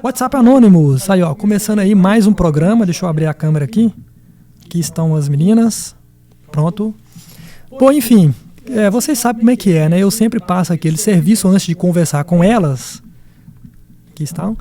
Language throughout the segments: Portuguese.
WhatsApp Anônimos, aí ó, começando aí mais um programa, deixa eu abrir a câmera aqui. Aqui estão as meninas, pronto. Bom, enfim, vocês sabem como é que é, né? Eu sempre passo aquele serviço antes de conversar com elas. Aqui estão.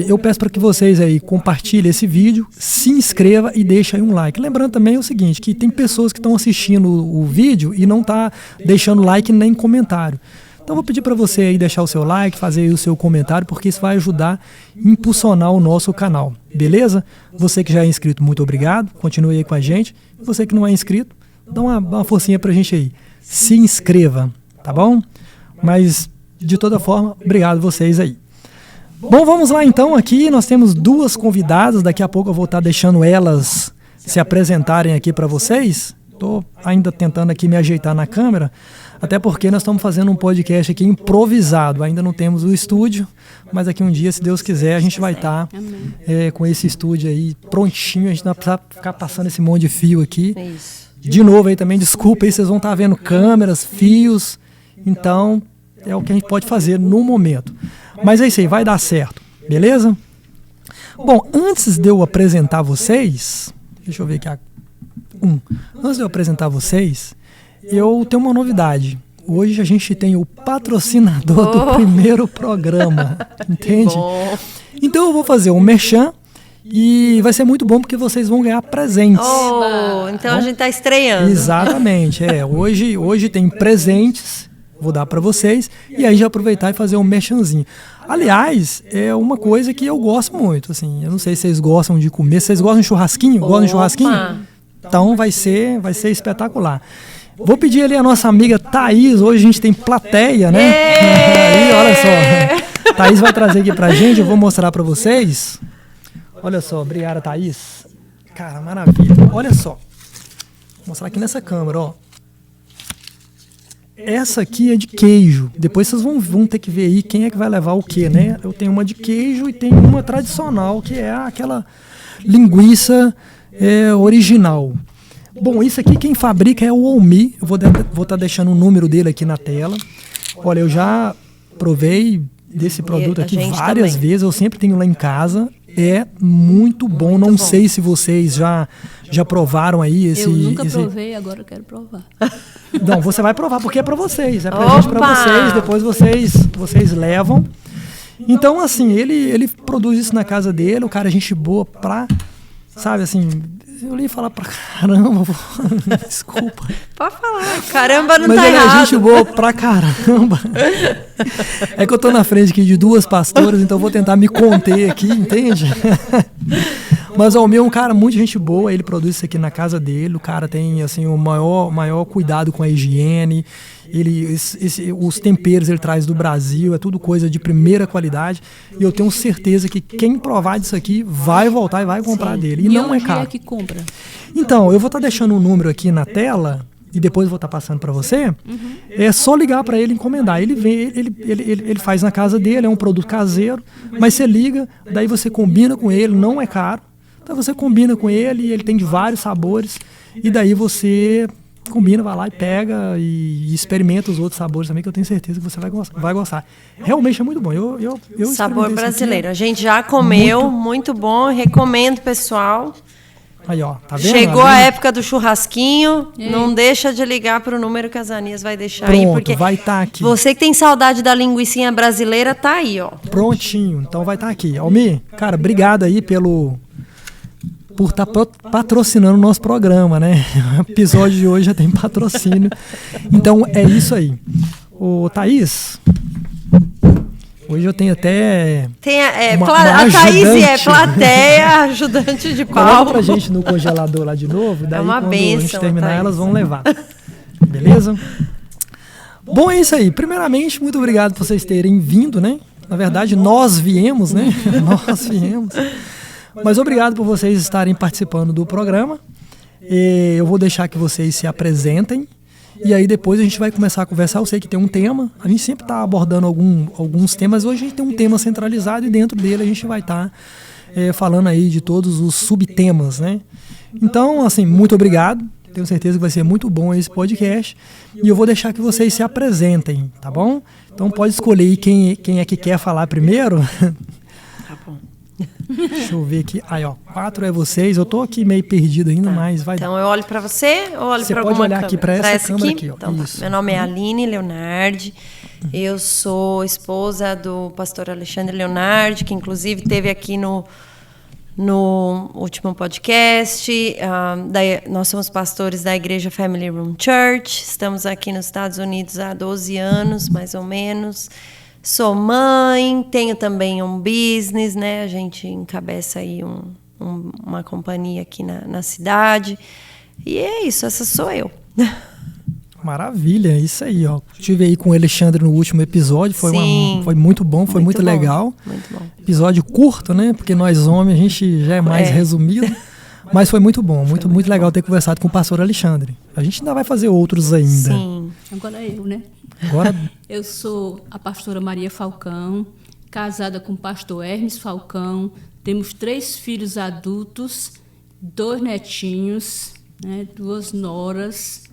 Eu peço para que vocês aí compartilhem esse vídeo, se inscreva e deixem aí um like. Lembrando também o seguinte, que tem pessoas que estão assistindo o vídeo e não tá deixando like nem comentário. Então vou pedir para você aí deixar o seu like, fazer aí o seu comentário, porque isso vai ajudar a impulsionar o nosso canal, beleza? Você que já é inscrito, muito obrigado, continue aí com a gente. Você que não é inscrito, dá uma forcinha pra gente aí. Se inscreva, tá bom? Mas, de toda forma, obrigado vocês aí. Bom, vamos lá então aqui, nós temos duas convidadas, daqui a pouco eu vou estar deixando elas se apresentarem aqui para vocês. Estou ainda tentando aqui me ajeitar na câmera, até porque nós estamos fazendo um podcast aqui improvisado, ainda não temos o estúdio, mas aqui um dia, se Deus quiser, a gente vai estar com esse estúdio aí prontinho, a gente não precisa ficar passando esse monte de fio aqui. De novo aí também, desculpa aí, vocês vão estar vendo câmeras, fios, então é o que a gente pode fazer no momento. Mas é isso aí, vai dar certo, beleza? Bom, antes de eu apresentar vocês, deixa eu ver aqui, antes de eu apresentar vocês, eu tenho uma novidade. Hoje a gente tem o patrocinador do primeiro programa, entende? Então eu vou fazer um merchan e vai ser muito bom porque vocês vão ganhar presentes. Então a gente está estreando. Exatamente, hoje tem presentes, vou dar para vocês e aí já aproveitar e fazer um merchanzinho. Aliás, é uma coisa que eu gosto muito, assim, eu não sei se vocês gostam de comer, vocês gostam de churrasquinho? Gostam de churrasquinho? Então vai ser espetacular. Vou pedir ali a nossa amiga Thaís, hoje a gente tem plateia, né? Aí, olha só, Thaís vai trazer aqui pra gente, eu vou mostrar pra vocês. Olha só, obrigada Thaís. Cara, maravilha. Olha só, vou mostrar aqui nessa câmera, ó. Essa aqui é de queijo, depois vocês vão ter que ver aí quem é que vai levar o quê, né? Eu tenho uma de queijo e tenho uma tradicional, que é aquela linguiça original. Bom, isso aqui quem fabrica é o Olmi. Eu vou estar deixando o número dele aqui na tela. Olha, eu já provei desse produto aqui várias vezes. Eu sempre tenho lá em casa. É muito bom. Não sei se vocês já provaram aí esse... Eu nunca provei, agora eu quero provar. Não, você vai provar porque é para vocês. É presente para vocês. Depois vocês levam. Então, assim, ele produz isso na casa dele. O cara é gente boa pra... Sabe, assim... Eu ia falar pra caramba, desculpa. Pode falar, caramba não mas tá errado. Mas ele é gente boa pra caramba. É que eu tô na frente aqui de duas pastoras, então eu vou tentar me conter aqui, entende? Mas o meu é um cara muito gente boa, ele produz isso aqui na casa dele, o cara tem assim, o maior cuidado com a higiene, os temperos ele traz do Brasil, é tudo coisa de primeira qualidade, e eu tenho certeza que quem provar disso aqui vai voltar e vai comprar dele, e não é caro. É que compra? Então, eu vou estar deixando um número aqui na tela, e depois eu vou estar passando para você, é só ligar para ele e encomendar. Ele vem, ele faz na casa dele, é um produto caseiro, mas você liga, daí você combina com ele, não é caro, então você combina com ele, ele tem de vários sabores, e daí você combina, vai lá e pega e experimenta os outros sabores também, que eu tenho certeza que você vai gostar. Realmente é muito bom. Eu sabor brasileiro. A gente já comeu, muito bom, recomendo, pessoal. Aí, ó, tá vendo? Chegou a época do churrasquinho, não deixa de ligar pro número que as Anias vai deixar. Pronto, aí, porque vai estar aqui. Você que tem saudade da linguicinha brasileira, tá aí, ó. Prontinho, então vai estar aqui. Almir, cara, obrigado aí por estar patrocinando o nosso programa, né? O episódio de hoje já tem patrocínio. Então é isso aí. Ô, Thaís, hoje eu tenho até a Thaís é plateia, ajudante de palco. Coloca pra gente no congelador lá de novo, daí quando a gente terminar elas vão levar. Beleza? Bom, é isso aí. Primeiramente, muito obrigado por vocês terem vindo, né? Na verdade, nós viemos, né? Nós viemos. Mas obrigado por vocês estarem participando do programa. Eu vou deixar que vocês se apresentem. E aí depois a gente vai começar a conversar. Eu sei que tem um tema. A gente sempre está abordando alguns temas. Hoje a gente tem um tema centralizado e dentro dele a gente vai estar falando aí de todos os subtemas, né? Então, assim, muito obrigado. Tenho certeza que vai ser muito bom esse podcast. E eu vou deixar que vocês se apresentem, tá bom? Então pode escolher aí quem é que quer falar primeiro. Deixa eu ver aqui. Aí, ó, 4 é vocês. Eu tô aqui meio perdido ainda, mas vai Então eu olho para você ou olho para alguma câmera? Você pode olhar aqui para essa câmera aqui, ó. Então, Isso. Meu nome é Aline Leonardi. Eu sou esposa do pastor Alexandre Leonardi, que inclusive esteve aqui no último podcast. Nós somos pastores da Igreja Family Room Church. Estamos aqui nos Estados Unidos há 12 anos, mais ou menos. Sou mãe, tenho também um business, né? A gente encabeça aí uma companhia aqui na cidade. E é isso, essa sou eu. Maravilha, isso aí, ó. Estive aí com o Alexandre no último episódio, foi muito bom, foi muito legal. Muito bom. Episódio curto, né? Porque nós homens, a gente já é mais resumido. Mas foi muito bom, muito legal ter conversado com o pastor Alexandre. A gente ainda vai fazer outros ainda. Sim. Agora eu, né? Agora... Eu sou a pastora Maria Falcão, casada com o pastor Hermes Falcão. Temos 3 filhos adultos, 2 netinhos, né? 2 noras.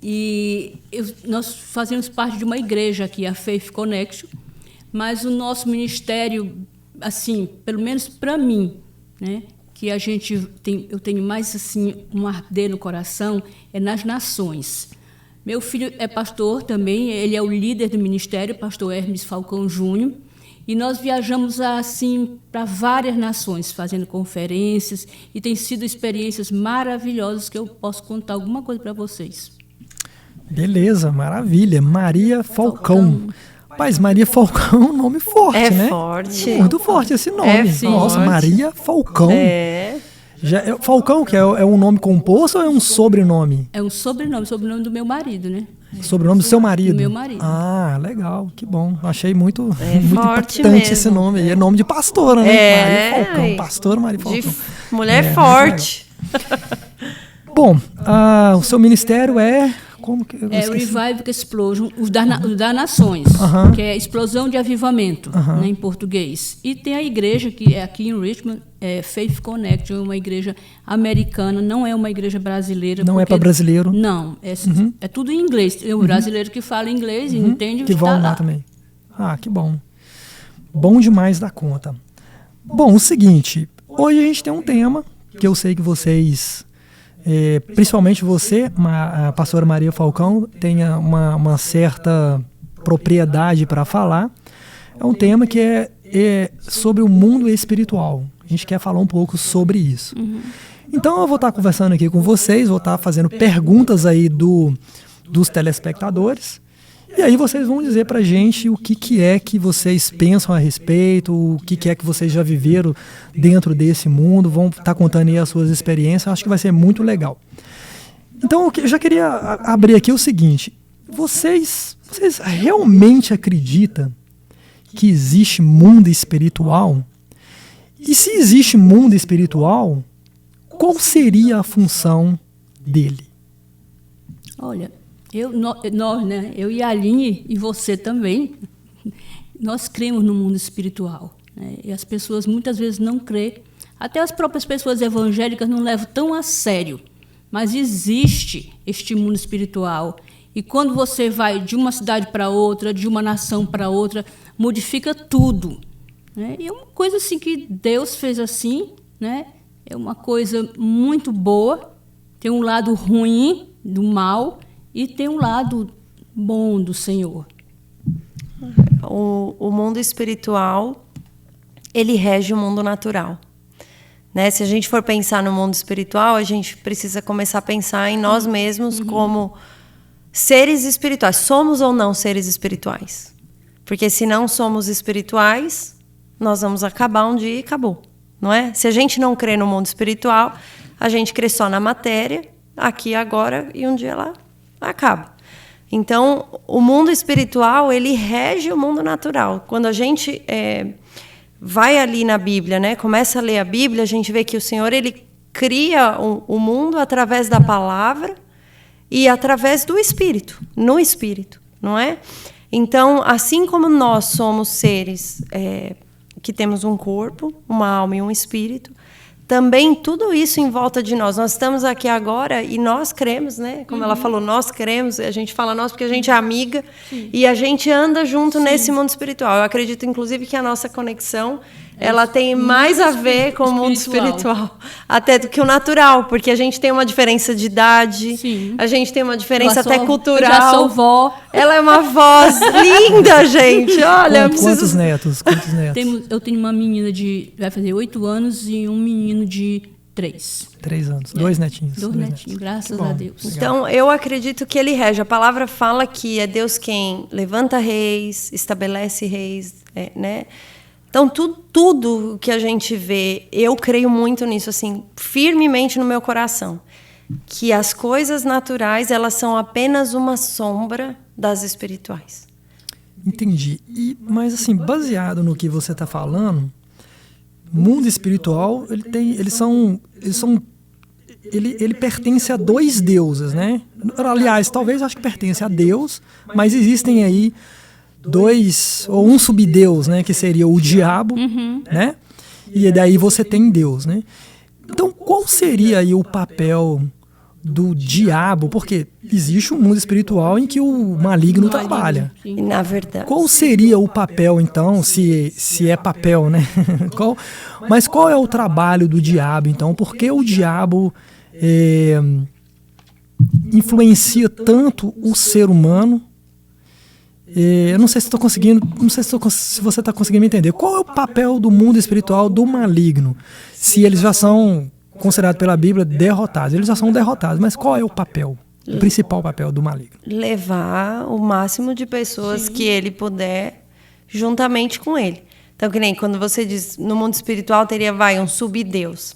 E nós fazemos parte de uma igreja aqui, a Faith Connection, mas o nosso ministério, assim, pelo menos para mim, né, que eu tenho mais assim um arder no coração, é nas nações. Meu filho é pastor também, ele é o líder do ministério, pastor Hermes Falcão Júnior, e nós viajamos assim para várias nações, fazendo conferências, e tem sido experiências maravilhosas que eu posso contar alguma coisa para vocês. Beleza, maravilha. Maria Falcão. Rapaz, Maria Falcão é um nome forte, né? É forte. Muito forte esse nome. Nossa, forte. Maria Falcão. Falcão, que é um nome composto ou é um sobrenome? É um sobrenome do meu marido, né? Sobrenome do seu marido? Do meu marido. Ah, legal, que bom. Achei muito forte impactante mesmo. esse nome aí. É nome de pastora, né? Maria Falcão, pastora Maria Falcão. De mulher forte. Bom, o seu ministério é... Como que eu é o Revival Explosion, o da Nações, que é Explosão de Avivamento, né, em português. E tem a igreja, que é aqui em Richmond, Faith Connect, é uma igreja americana, não é uma igreja brasileira. Não é para brasileiro? Não, é tudo em inglês. Tem o brasileiro que fala inglês e entende o que vão lá também. Ah, que bom. Bom demais da conta. Bom, o seguinte, hoje a gente tem um tema que eu sei que vocês... principalmente você, a pastora Maria Falcão, tenha uma certa propriedade para falar. É um tema que é sobre o mundo espiritual. A gente quer falar um pouco sobre isso. Então eu vou estar conversando aqui com vocês, vou estar fazendo perguntas aí dos telespectadores. E aí vocês vão dizer pra gente o que é que vocês pensam a respeito, o que é que vocês já viveram dentro desse mundo, vão estar contando aí as suas experiências, acho que vai ser muito legal. Então eu já queria abrir aqui o seguinte, vocês realmente acreditam que existe mundo espiritual? E se existe mundo espiritual, qual seria a função dele? Olha... Nós, né? Eu e a Aline, e você também, nós cremos no mundo espiritual. Né? E as pessoas muitas vezes não crêem. Até as próprias pessoas evangélicas não levam tão a sério. Mas existe este mundo espiritual. E quando você vai de uma cidade para outra, de uma nação para outra, modifica tudo. Né? E é uma coisa assim que Deus fez assim, né? É uma coisa muito boa. Tem um lado ruim do mal, e tem um lado bom do Senhor. O mundo espiritual, ele rege o mundo natural. Né? Se a gente for pensar no mundo espiritual, a gente precisa começar a pensar em nós mesmos como seres espirituais. Somos ou não seres espirituais? Porque se não somos espirituais, nós vamos acabar um dia e acabou. Não é? Se a gente não crê no mundo espiritual, a gente crê só na matéria, aqui agora, e um dia lá acaba. Então, o mundo espiritual, ele rege o mundo natural. Quando a gente vai ali na Bíblia, né, começa a ler a Bíblia, a gente vê que o Senhor, ele cria o mundo através da palavra e através do Espírito, no Espírito, não é? Então, assim como nós somos seres que temos um corpo, uma alma e um espírito, também tudo isso em volta de nós. Nós estamos aqui agora e nós cremos, né? Como ela falou, nós cremos, a gente fala nós porque a gente é amiga. Sim. E a gente anda junto nesse mundo espiritual. Eu acredito, inclusive, que a nossa conexão ela tem mais a ver com o mundo espiritual até do que o natural, porque a gente tem uma diferença de idade, Sim. a gente tem uma diferença até cultural. Eu já sou vó. Ela é uma voz linda, gente. Olha, eu preciso... Quantos netos? Eu tenho uma menina vai fazer 8 anos e um menino de 3. 3 anos. 2 netinhos. 2 netinhos, graças a Deus. Então, eu acredito que ele rege. A palavra fala que é Deus quem levanta reis, estabelece reis, né? Então, tudo que a gente vê, eu creio muito nisso, assim, firmemente no meu coração. Que as coisas naturais, elas são apenas uma sombra das espirituais. Entendi. Mas, assim, baseado no que você está falando, mundo espiritual, ele pertence a 2 deuses, né? Aliás, talvez acho que pertence a Deus, mas existem aí 2 ou um subdeus, né? Que seria o diabo, né? E daí você tem Deus, né? Então, qual seria aí o papel do diabo? Porque existe um mundo espiritual em que o maligno trabalha. Sim. Na verdade. Qual seria o papel, então, se é papel, né? Mas qual é o trabalho do diabo, então? Por que o diabo influencia tanto o ser humano? Eu não sei se estou conseguindo, se você está conseguindo me entender. Qual é o papel do mundo espiritual do maligno? Se eles já são considerados pela Bíblia derrotados. Eles já são derrotados, mas qual é o papel? O principal papel do maligno? Levar o máximo de pessoas que ele puder juntamente com ele. Então, que nem quando você diz, no mundo espiritual teria, um subdeus.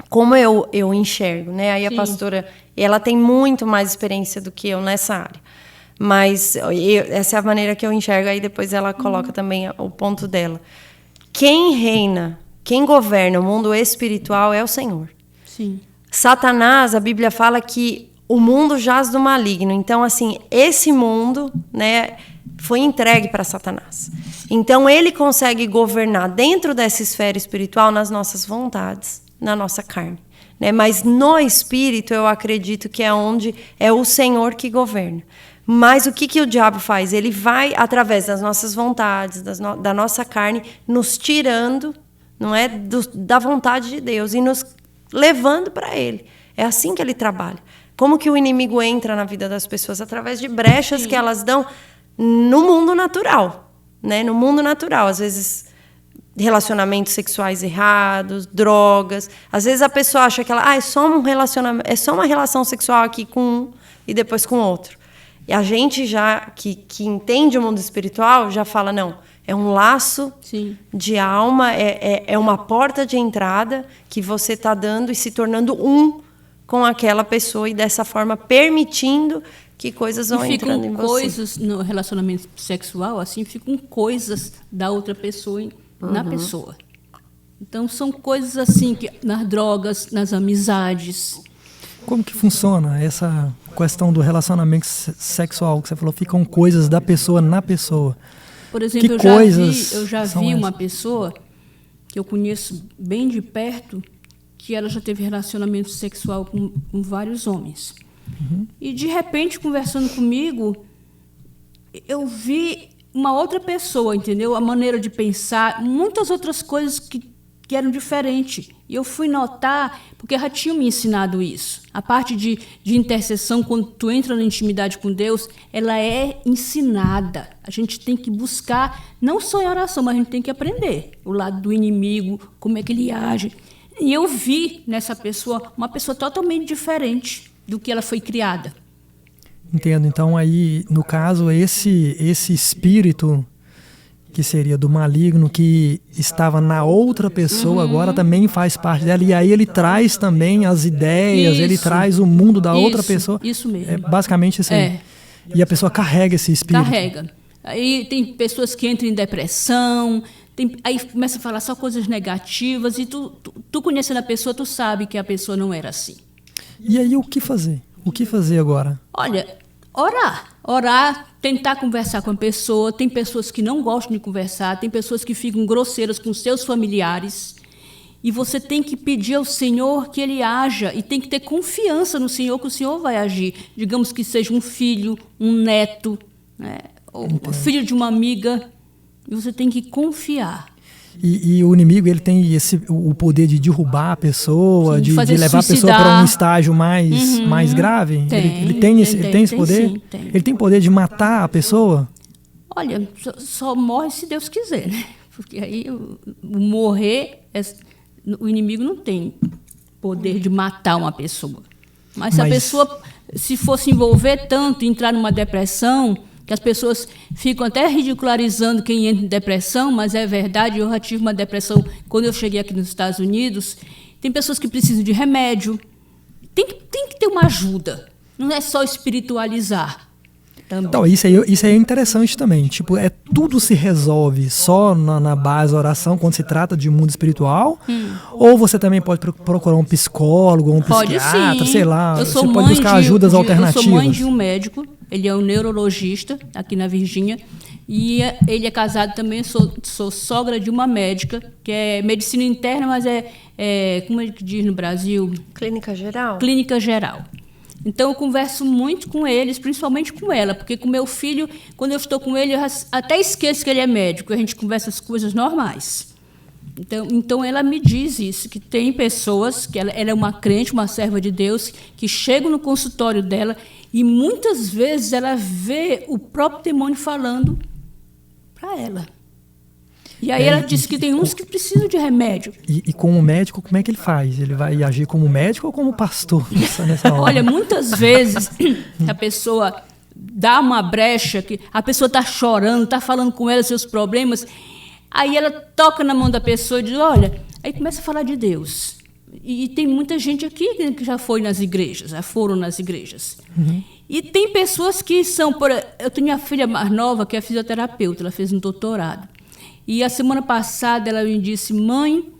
Como eu enxergo, né? Aí a pastora, ela tem muito mais experiência do que eu nessa área. Mas essa é a maneira que eu enxergo, aí depois ela coloca também o ponto dela. Quem reina, quem governa o mundo espiritual é o Senhor. Sim. Satanás, a Bíblia fala que o mundo jaz do maligno. Então, assim, esse mundo, né, foi entregue para Satanás. Então, ele consegue governar dentro dessa esfera espiritual nas nossas vontades, na nossa carne. Né? Mas no espírito, eu acredito que é onde é o Senhor que governa. Mas o que o diabo faz? Ele vai, através das nossas vontades, da nossa carne, nos tirando, não é, da vontade de Deus e nos levando para ele. É assim que ele trabalha. Como que o inimigo entra na vida das pessoas? Através de brechas que elas dão no mundo natural. Né? No mundo natural, às vezes relacionamentos sexuais errados, drogas. Às vezes a pessoa acha que ela, é só um relacionamento, é só uma relação sexual aqui com um e depois com outro. E a gente já, que entende o mundo espiritual, já fala, não, é um laço de alma, é uma porta de entrada que você está dando e se tornando um com aquela pessoa e dessa forma permitindo que coisas vão entrando em você. Coisas no relacionamento sexual, assim, ficam coisas da outra pessoa na pessoa. Então, são coisas assim, que nas drogas, nas amizades. Como que funciona essa questão do relacionamento sexual que você falou? Ficam coisas da pessoa na pessoa. Por exemplo, eu já vi uma pessoa que eu conheço bem de perto que ela já teve relacionamento sexual com vários homens. E, de repente, conversando comigo, eu vi uma outra pessoa, entendeu? A maneira de pensar, muitas outras coisas que eram diferentes. E eu fui notar, porque já tinham me ensinado isso. A parte de intercessão, quando tu entra na intimidade com Deus, ela é ensinada. A gente tem que buscar, não só em oração, mas a gente tem que aprender o lado do inimigo, como é que ele age. E eu vi nessa pessoa uma pessoa totalmente diferente do que ela foi criada. Entendo. Então, aí, no caso, esse espírito que seria do maligno, que estava na outra pessoa, agora também faz parte dela. E aí ele traz também as ideias, ele traz o mundo da outra pessoa. Isso mesmo. É basicamente isso aí. E a pessoa carrega esse espírito. Carrega. Aí tem pessoas que entram em depressão, aí começa a falar só coisas negativas, e tu conhecendo a pessoa, tu sabe que a pessoa não era assim. E aí o que fazer? O que fazer agora? Olha, orar, tentar conversar com a pessoa. Tem pessoas que não gostam de conversar, tem pessoas que ficam grosseiras com seus familiares. E você tem que pedir ao Senhor que Ele haja, e tem que ter confiança no Senhor, que o Senhor vai agir. Digamos que seja um filho, um neto, né? Ou filho de uma amiga, e você tem que confiar. E o inimigo, ele tem o poder de derrubar a pessoa, Sim, de levar a pessoa para um estágio mais grave? Ele tem esse poder? Sim, tem. Ele tem poder de matar a pessoa? Olha, só morre se Deus quiser, né? Porque aí o morrer, o inimigo não tem poder de matar uma pessoa. Mas se a pessoa se fosse envolver tanto, entrar numa depressão, que as pessoas ficam até ridicularizando quem entra em depressão, mas é verdade, eu já tive uma depressão quando eu cheguei aqui nos Estados Unidos. Tem pessoas que precisam de remédio. Tem que ter uma ajuda. Não é só espiritualizar. Também. Então, isso aí é interessante também. Tipo, tudo se resolve só na base da oração quando se trata de mundo espiritual? Ou você também pode procurar um psicólogo, um psiquiatra, sei lá. Você pode buscar ajudas alternativas. Eu sou mãe de um médico, ele é um neurologista aqui na Virgínia, e ele é casado também, sou sogra de uma médica, que é medicina interna, mas como é que diz no Brasil? Clínica geral? Clínica geral. Então, eu converso muito com eles, principalmente com ela, porque com meu filho, quando eu estou com ele, eu até esqueço que ele é médico, a gente conversa as coisas normais. Então, ela me diz isso, que tem pessoas, que ela é uma crente, uma serva de Deus, que chegam no consultório dela e, muitas vezes, ela vê o próprio demônio falando para ela. E aí ela disse que tem uns que precisam de remédio. E com o médico, como é que ele faz? Ele vai agir como médico ou como pastor nessa hora? Olha, muitas vezes a pessoa dá uma brecha, que a pessoa está chorando, está falando com ela seus problemas, aí ela toca na mão da pessoa e diz, olha, aí começa a falar de Deus. E tem muita gente aqui que já foi nas igrejas, já foram nas igrejas. E tem pessoas que são... Eu tenho minha filha mais nova, que é fisioterapeuta, ela fez um doutorado. E a semana passada ela me disse, mãe,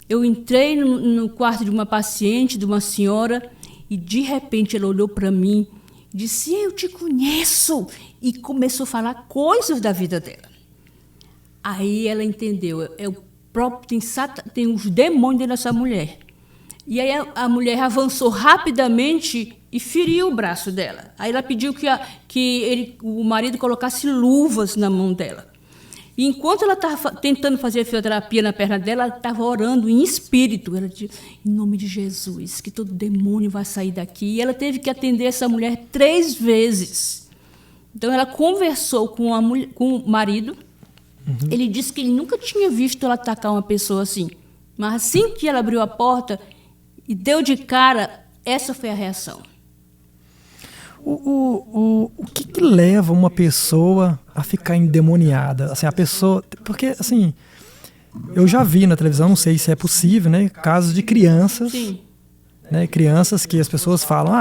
eu entrei no quarto de uma paciente, de uma senhora, e de repente ela olhou para mim e disse, eu te conheço, e começou a falar coisas da vida dela. Aí ela entendeu, tem uns demônios dentro dessa mulher. E aí a mulher avançou rapidamente e feriu o braço dela. Aí ela pediu que o marido colocasse luvas na mão dela. E enquanto ela estava tentando fazer a fisioterapia na perna dela, ela estava orando em espírito. Ela disse, em nome de Jesus, que todo demônio vai sair daqui. E ela teve que atender essa mulher 3 vezes. Então, ela conversou com o marido. Ele disse que ele nunca tinha visto ela atacar uma pessoa assim. Mas assim que ela abriu a porta e deu de cara, essa foi a reação. O que leva uma pessoa a ficar endemoniada? Assim, a pessoa... Porque, assim, eu já vi na televisão, não sei se é possível, né? Casos de crianças, né? Crianças que as pessoas falam,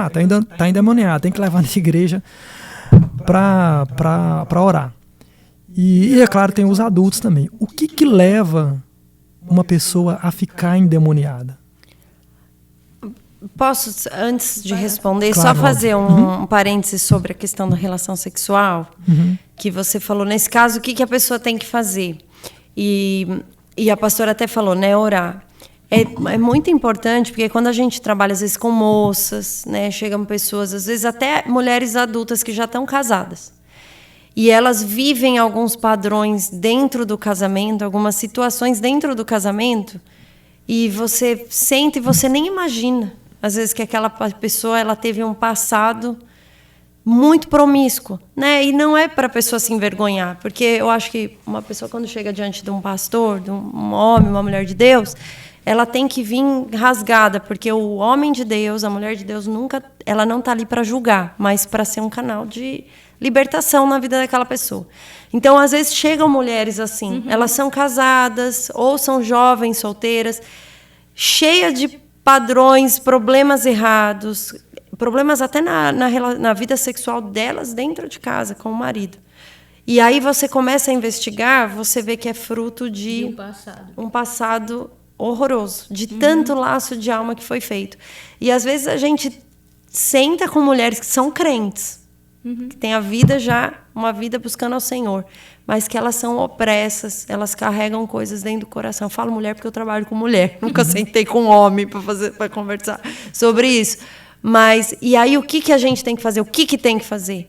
tá endemoniada, tem que levar na igreja para orar. E, é claro, tem os adultos também. O que leva uma pessoa a ficar endemoniada? Posso, antes de responder, claro, só fazer um parênteses sobre a questão da relação sexual? Que você falou, nesse caso, o que a pessoa tem que fazer? E a pastora até falou, né, orar. É muito importante, porque quando a gente trabalha, às vezes, com moças, né, chegam pessoas, às vezes até mulheres adultas que já estão casadas. E elas vivem alguns padrões dentro do casamento, algumas situações dentro do casamento, e você sente e você nem imagina. Às vezes que aquela pessoa ela teve um passado muito promíscuo, né? E não é para a pessoa se envergonhar, porque eu acho que uma pessoa quando chega diante de um pastor, de um homem, uma mulher de Deus, ela tem que vir rasgada, porque o homem de Deus, a mulher de Deus ela não está ali para julgar, mas para ser um canal de libertação na vida daquela pessoa. Então, às vezes chegam mulheres assim, elas são casadas ou são jovens, solteiras, cheias de padrões, problemas errados, problemas até na vida sexual delas dentro de casa, com o marido. E aí você começa a investigar, você vê que é fruto de um passado horroroso, de tanto laço de alma que foi feito. E às vezes a gente senta com mulheres que são crentes, que têm uma vida buscando ao Senhor, mas que elas são opressas, elas carregam coisas dentro do coração. Eu falo mulher porque eu trabalho com mulher, nunca sentei com homem para conversar sobre isso. Mas, e aí o que a gente tem que fazer? O que tem que fazer?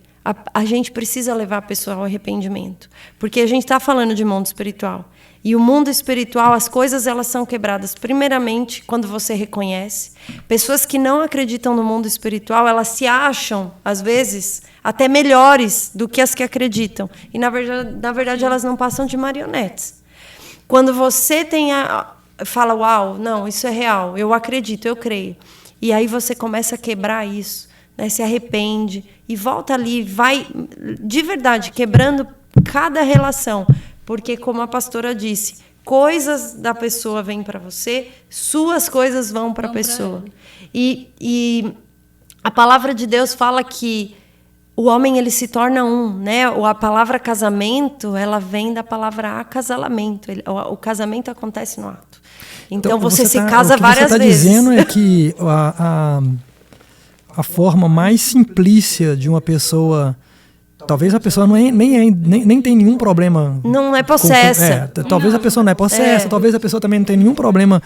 a gente precisa levar a pessoa ao arrependimento. Porque a gente está falando de mundo espiritual. E o mundo espiritual, as coisas elas são quebradas primeiramente quando você reconhece. Pessoas que não acreditam no mundo espiritual, elas se acham, às vezes, até melhores do que as que acreditam. E, na verdade elas não passam de marionetes. Quando você fala, uau, não, isso é real, eu acredito, eu creio. E aí você começa a quebrar isso, né? Se arrepende e volta ali, vai de verdade quebrando cada relação. Porque, como a pastora disse, coisas da pessoa vêm para você, suas coisas vão para a pessoa. E a palavra de Deus fala que o homem ele se torna um, né? A palavra casamento, ela vem da palavra acasalamento. O casamento acontece no ato. Então você se casa várias vezes. O que você está dizendo é que a forma mais simplícia de uma pessoa... Talvez a pessoa nem tem nenhum problema... Não é possessa. Talvez a pessoa não é possessa, talvez a pessoa também não tenha nenhum problema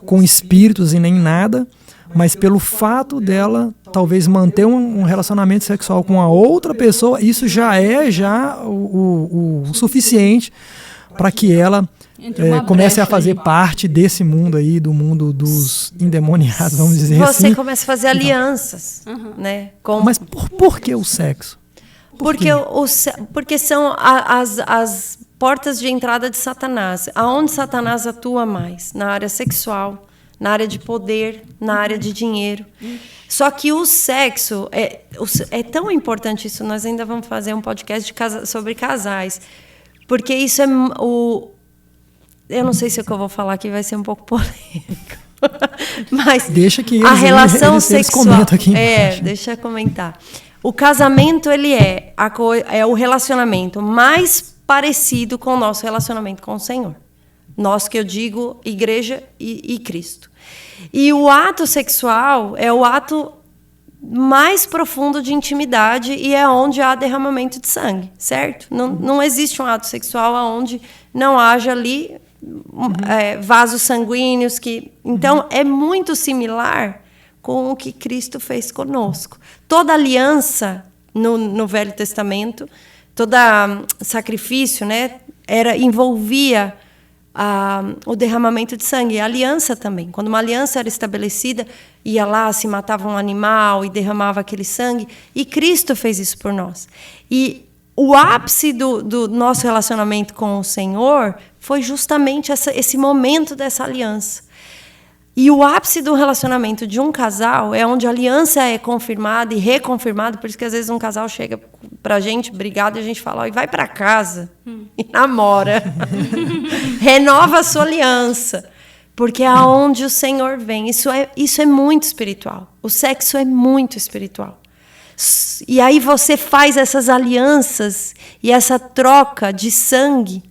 com espíritos e nem nada, mas pelo fato dela talvez manter um relacionamento sexual com a outra pessoa, isso já é o suficiente para que ela comece a fazer parte desse mundo aí, do mundo dos endemoniados, vamos dizer assim. Você começa a fazer alianças, né? Mas por que o sexo? Porque são as portas de entrada de Satanás. Aonde Satanás atua mais? Na área sexual, na área de poder, na área de dinheiro. Só que o sexo é tão importante isso. Nós ainda vamos fazer um podcast sobre casais. Porque isso é eu não sei se o que eu vou falar aqui vai ser um pouco polêmico. Mas deixa que a relação sexual... comentam aqui embaixo. Deixa eu comentar. O casamento, ele é o relacionamento mais parecido com o nosso relacionamento com o Senhor. Nós, que eu digo, igreja e Cristo. E o ato sexual é o ato mais profundo de intimidade e é onde há derramamento de sangue, certo? Não existe um ato sexual onde não haja ali vasos sanguíneos. Então, é muito similar com o que Cristo fez conosco. Toda aliança no Velho Testamento, todo sacrifício, né, envolvia o derramamento de sangue. A aliança também. Quando uma aliança era estabelecida, ia lá, se matava um animal e derramava aquele sangue. E Cristo fez isso por nós. E o ápice do nosso relacionamento com o Senhor foi justamente esse momento dessa aliança. E o ápice do relacionamento de um casal é onde a aliança é confirmada e reconfirmada. Por isso que às vezes um casal chega pra gente, brigado, e a gente fala, vai para casa e namora. Renova a sua aliança. Porque é aonde o Senhor vem. Isso é muito espiritual. O sexo é muito espiritual. E aí você faz essas alianças e essa troca de sangue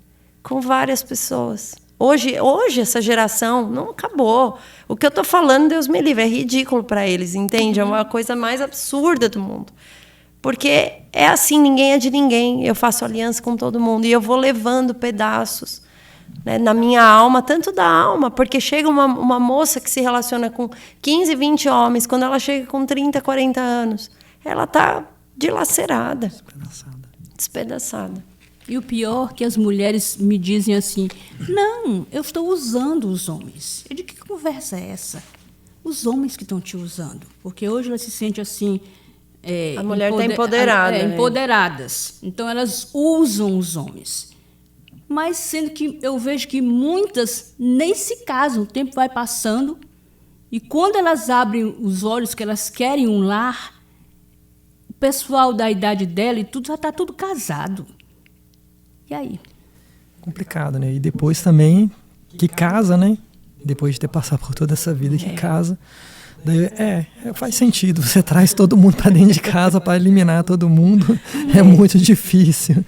com várias pessoas. Hoje essa geração não acabou. O que eu estou falando, Deus me livre, é ridículo para eles, entende? É uma coisa mais absurda do mundo. Porque é assim, ninguém é de ninguém. Eu faço aliança com todo mundo e eu vou levando pedaços, né, na minha alma, tanto da alma, porque chega uma moça que se relaciona com 15, 20 homens, quando ela chega com 30, 40 anos, ela está dilacerada, despedaçada. E o pior que as mulheres me dizem assim, não, eu estou usando os homens. Eu digo, que conversa é essa? Os homens que estão te usando. Porque hoje ela se sente assim... a mulher está empoderada. Empoderadas. Então, elas usam os homens. Mas sendo que eu vejo que muitas nem se casam, o tempo vai passando, e quando elas abrem os olhos que elas querem um lar, o pessoal da idade dela e tudo já está tudo casado. E aí? Complicado, né? E depois também que casa, né? Depois de ter passado por toda essa vida que casa. Daí, faz sentido. Você traz todo mundo para dentro de casa para eliminar todo mundo. É muito difícil.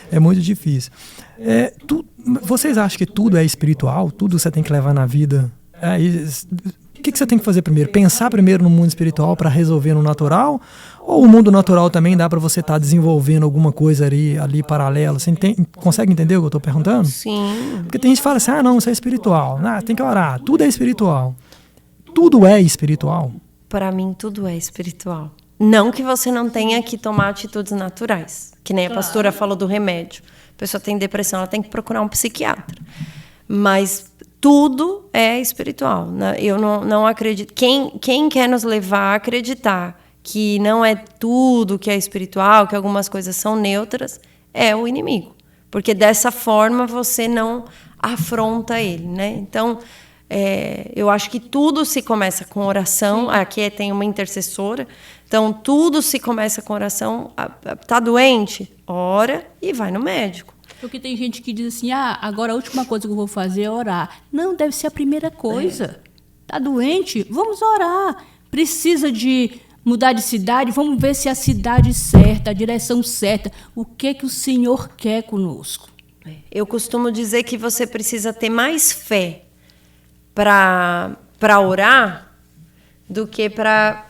É muito difícil. Vocês acham que tudo é espiritual? Tudo você tem que levar na vida? O que você tem que fazer primeiro? Pensar primeiro no mundo espiritual para resolver no natural? Ou o mundo natural também dá para você estar desenvolvendo alguma coisa ali paralelo? Você consegue entender o que eu estou perguntando? Sim. Porque tem gente que fala assim, não, isso é espiritual. Tem que orar. Tudo é espiritual. Tudo é espiritual? Para mim, tudo é espiritual. Não que você não tenha que tomar atitudes naturais, que nem a pastora falou do remédio. A pessoa tem depressão, ela tem que procurar um psiquiatra. Mas tudo é espiritual, né? Eu não acredito. Quem quer nos levar a acreditar que não é tudo que é espiritual, que algumas coisas são neutras, é o inimigo. Porque dessa forma você não afronta ele, né? Então, eu acho que tudo se começa com oração. Aqui tem uma intercessora. Então, tudo se começa com oração. Tá doente? Ora e vai no médico. Porque tem gente que diz assim, agora a última coisa que eu vou fazer é orar. Não, deve ser a primeira coisa. Tá doente? Vamos orar. Precisa de mudar de cidade? Vamos ver se é a cidade certa, a direção certa. O que o Senhor quer conosco? Eu costumo dizer que você precisa ter mais fé para orar do que para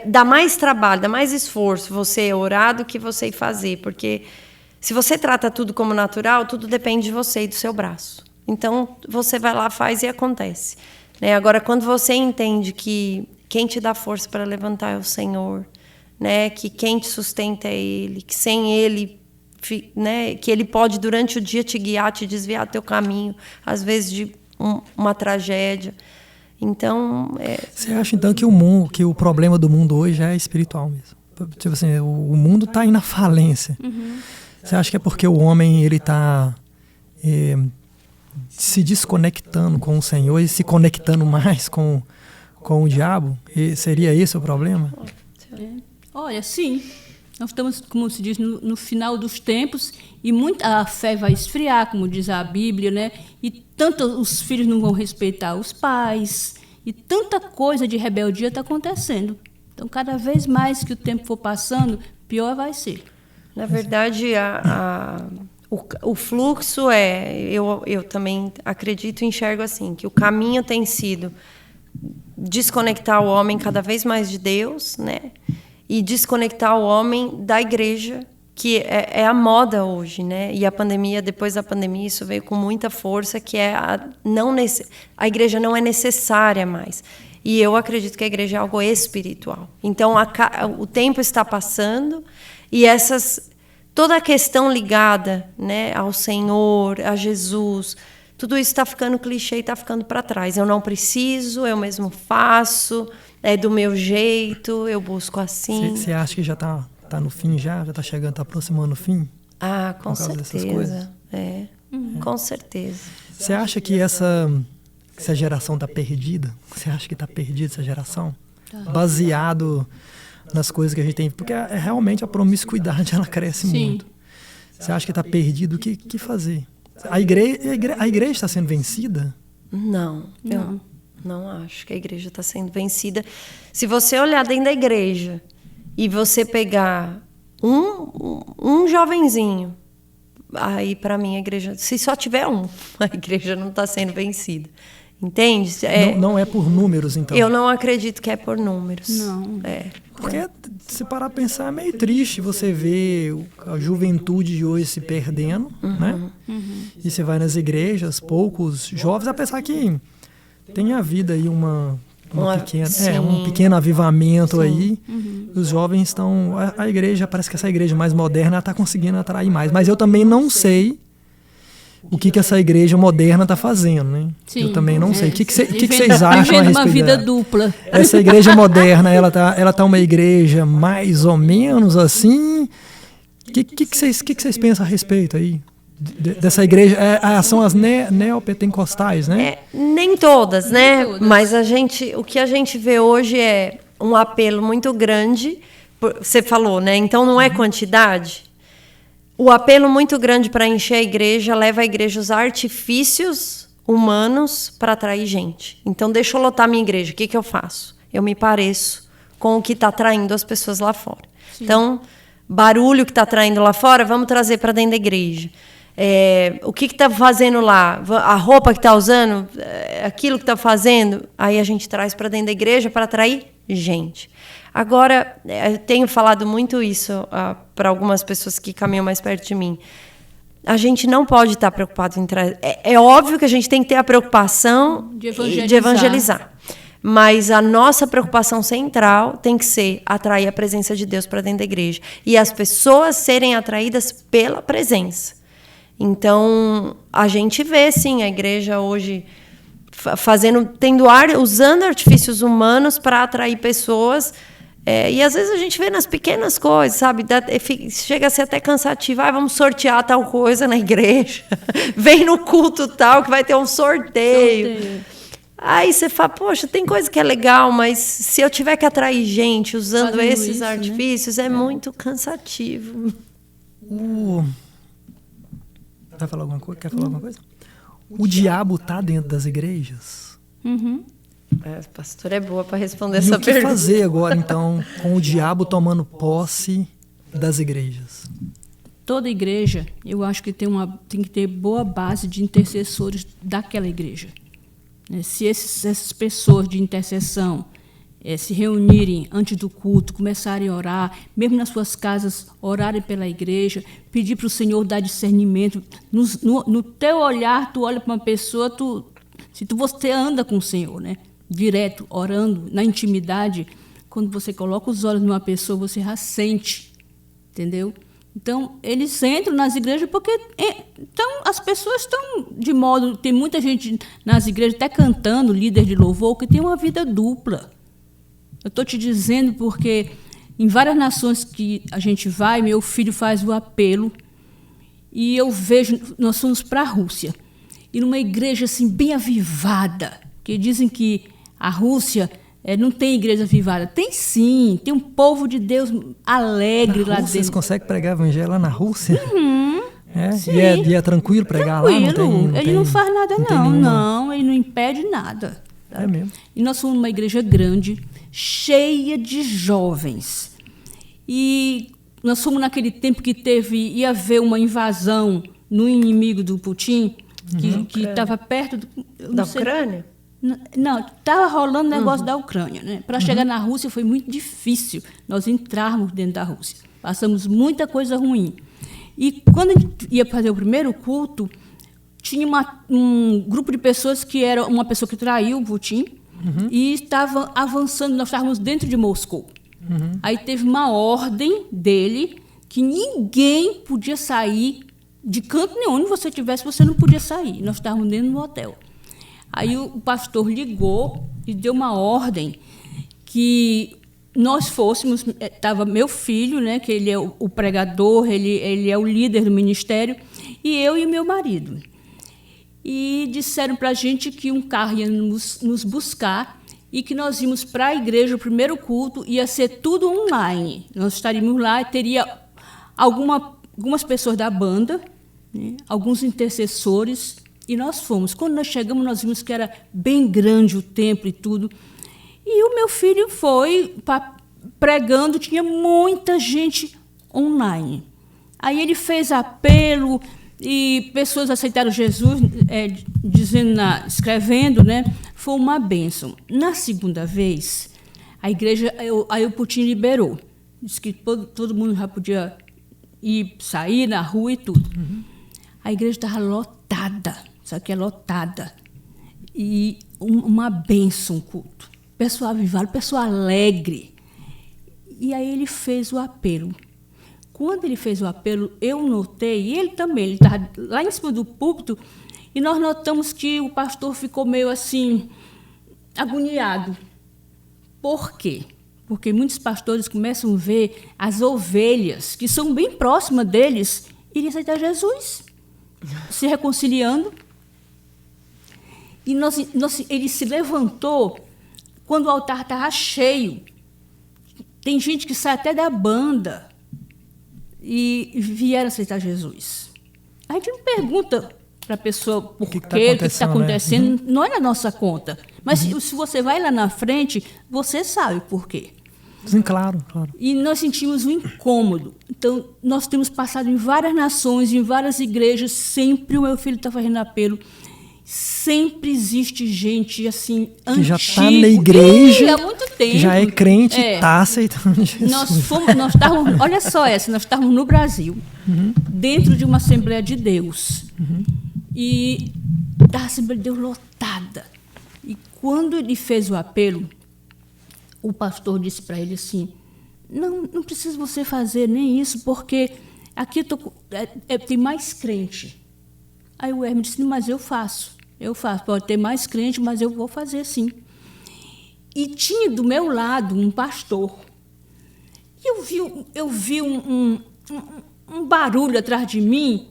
dar mais trabalho, dar mais esforço você orar do que você ir fazer. Porque se você trata tudo como natural, tudo depende de você e do seu braço. Então, você vai lá, faz e acontece. Né? Agora, quando você entende que quem te dá força para levantar é o Senhor, né? Que quem te sustenta é Ele, que sem Ele, né? Que Ele pode durante o dia te guiar, te desviar do teu caminho, às vezes de uma tragédia. Então, Você acha então que o problema do mundo hoje é espiritual mesmo? Tipo assim, o mundo está indo à falência. Você acha que é porque o homem ele está se desconectando com o Senhor e se conectando mais com o diabo? Seria esse o problema? Olha, sim. Nós estamos, como se diz, no final dos tempos e a fé vai esfriar, como diz a Bíblia, né? E tanto os filhos não vão respeitar os pais e tanta coisa de rebeldia está acontecendo. Então, cada vez mais que o tempo for passando, pior vai ser. Na verdade, o fluxo eu também acredito e enxergo assim, que o caminho tem sido desconectar o homem cada vez mais de Deus, né? E desconectar o homem da igreja, que é a moda hoje, né? E depois da pandemia, isso veio com muita força, que a igreja não é necessária mais. E eu acredito que a igreja é algo espiritual. Então, o tempo está passando e toda a questão ligada, né, ao Senhor, a Jesus, tudo isso está ficando clichê e está ficando para trás. Eu não preciso, eu mesmo faço, é do meu jeito, eu busco assim. Você acha que já está no fim, já está chegando, está aproximando o fim? Com certeza. Com certeza. Você acha que essa geração está perdida? Você acha que está perdida essa geração? Baseado nas coisas que a gente tem. Porque realmente a promiscuidade ela cresce muito. Você acha que está perdido? O que fazer? A igreja está sendo vencida? Não. Não acho que a igreja está sendo vencida. Se você olhar dentro da igreja e você pegar um jovenzinho, aí para mim a igreja, se só tiver a igreja não está sendo vencida. Entende? Não é por números, então? Eu não acredito que é por números. Não. Porque, se parar a pensar, é meio triste você ver a juventude de hoje se perdendo, né? E você vai nas igrejas, poucos jovens, apesar que tem havido aí um pequeno avivamento aí. Os jovens estão... A igreja, parece que essa igreja mais moderna está conseguindo atrair mais. Mas eu também não sei o que essa igreja moderna está fazendo, né? Sim, eu também não sei. O que vocês acham a respeito uma vida dela? dupla. Essa igreja moderna, ela tá uma igreja mais ou menos assim? O que vocês pensam a respeito aí? Dessa igreja, são as neopentecostais, né? Nem todas, né? Nem todas. Mas o que a gente vê hoje é um apelo muito grande. Você falou, né? Então não é quantidade. O apelo muito grande para encher a igreja leva a igreja a usar artifícios humanos para atrair gente. Então, deixa eu lotar minha igreja. O que eu faço? Eu me pareço com o que está atraindo as pessoas lá fora. Sim. Então, barulho que está atraindo lá fora, vamos trazer para dentro da igreja. O que está fazendo lá? A roupa que está usando? Aquilo que está fazendo? Aí a gente traz para dentro da igreja para atrair gente. Agora, eu tenho falado muito isso para algumas pessoas que caminham mais perto de mim. A gente não pode estar preocupado em trazer... É óbvio que a gente tem que ter a preocupação de evangelizar. Mas a nossa preocupação central tem que ser atrair a presença de Deus para dentro da igreja. E as pessoas serem atraídas pela presença. Então, a gente vê, sim, a igreja hoje usando artifícios humanos para atrair pessoas. E às vezes a gente vê nas pequenas coisas, sabe? Chega a ser até cansativo. Vamos sortear tal coisa na igreja. Vem no culto tal que vai ter um sorteio. Aí você fala, poxa, tem coisa que é legal, mas se eu tiver que atrair gente usando esses artifícios, é muito cansativo. Vai falar alguma coisa? Quer falar alguma coisa? O diabo está dentro das igrejas? A pastora é boa para responder essa pergunta. O que fazer agora, então, com o diabo tomando posse das igrejas? Toda igreja, eu acho que tem que ter boa base de intercessores daquela igreja. Se essas pessoas de intercessão se reunirem antes do culto, começarem a orar, mesmo nas suas casas, orarem pela igreja, pedir para o Senhor dar discernimento. No teu olhar, tu olha para uma pessoa, você anda com o Senhor, né? Direto, orando, na intimidade, quando você coloca os olhos numa pessoa, você já sente, entendeu? Então, eles entram nas igrejas porque as pessoas estão de modo... Tem muita gente nas igrejas até cantando, líder de louvor, que tem uma vida dupla. Eu estou te dizendo porque em várias nações que a gente vai, meu filho faz o apelo e eu vejo... Nós fomos para a Rússia. E numa igreja assim, bem avivada, que dizem que a Rússia... não tem igreja avivada. Tem sim, tem um povo de Deus alegre lá dentro. Vocês conseguem pregar evangelho lá na Rússia? E é tranquilo pregar lá? Ele não faz nada não, ele não impede nada. Tá? É mesmo. E nós somos uma igreja grande, cheia de jovens. E nós fomos naquele tempo que ia haver uma invasão no inimigo do Putin, que estava perto da Ucrânia? Não, estava rolando negócio da Ucrânia. Né? Para chegar na Rússia foi muito difícil nós entrarmos dentro da Rússia. Passamos muita coisa ruim. E quando a gente ia fazer o primeiro culto, tinha um grupo de pessoas que era uma pessoa que traiu o Putin e estava avançando, nós estávamos dentro de Moscou. Aí teve uma ordem dele que ninguém podia sair de canto nenhum. Onde você estivesse, você não podia sair. Nós estávamos dentro do hotel. Aí o pastor ligou e deu uma ordem que nós fôssemos... Estava meu filho, né, que ele é o pregador, ele é o líder do ministério, e eu e meu marido. E disseram para a gente que um carro ia nos buscar e que nós íamos para a igreja, o primeiro culto, ia ser tudo online. Nós estaríamos lá, teria algumas pessoas da banda, né, alguns intercessores... E nós fomos. Quando nós chegamos, nós vimos que era bem grande o templo e tudo. E o meu filho foi pregando, tinha muita gente online. Aí ele fez apelo e pessoas aceitaram Jesus, escrevendo, né? Foi uma bênção. Na segunda vez, a igreja, aí o Putin liberou. Disse que todo mundo já podia sair na rua e tudo. A igreja estava lotada. Só que é lotada. E uma bênção o culto. Pessoal avivado, pessoal alegre. E aí ele fez o apelo. Quando ele fez o apelo, eu notei, e ele também, ele estava lá em cima do púlpito, e nós notamos que o pastor ficou meio assim, agoniado. Por quê? Porque muitos pastores começam a ver as ovelhas, que são bem próximas deles, irem aceitar Jesus, se reconciliando. E ele se levantou quando o altar estava cheio. Tem gente que sai até da banda e vieram aceitar Jesus. A gente não pergunta para a pessoa por quê, o que está acontecendo, né? Não é na nossa conta. Mas se você vai lá na frente, você sabe por quê. Sim, claro. E nós sentimos um incômodo. Então, nós temos passado em várias nações, em várias igrejas, sempre o meu filho está fazendo apelo. Sempre existe gente assim, que já está na igreja, há muito tempo, que já é crente, está aceitando Jesus. Nós estávamos, olha só nós estávamos no Brasil, dentro de uma Assembleia de Deus. E a Assembleia de Deus lotada. E Quando ele fez o apelo, o pastor disse para ele assim, não precisa você fazer nem isso, porque aqui tem mais crente. Aí o Hermes disse, mas eu faço, pode ter mais crente, mas eu vou fazer sim. E tinha do meu lado um pastor. E eu vi um barulho atrás de mim.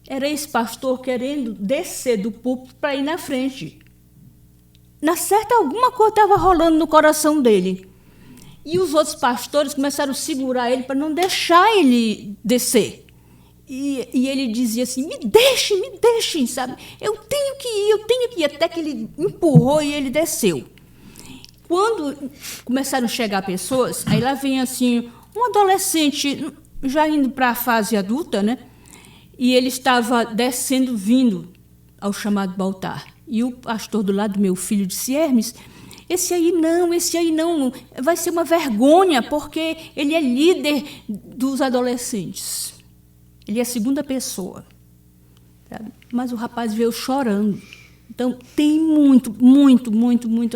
Era esse pastor querendo descer do púlpito para ir na frente. Na certa, alguma coisa estava rolando no coração dele. E os outros pastores começaram a segurar ele para não deixar ele descer. E ele dizia assim, me deixem, sabe? Eu tenho que ir. Até que ele empurrou e ele desceu. Quando começaram a chegar pessoas, aí lá vem assim, um adolescente já indo para a fase adulta, né? E ele estava descendo, vindo ao chamado do altar. E o pastor do lado do meu filho disse, Hermes, esse aí não, vai ser uma vergonha, porque ele é líder dos adolescentes. Ele é a segunda pessoa. Sabe? Mas o rapaz veio chorando. Então, tem muito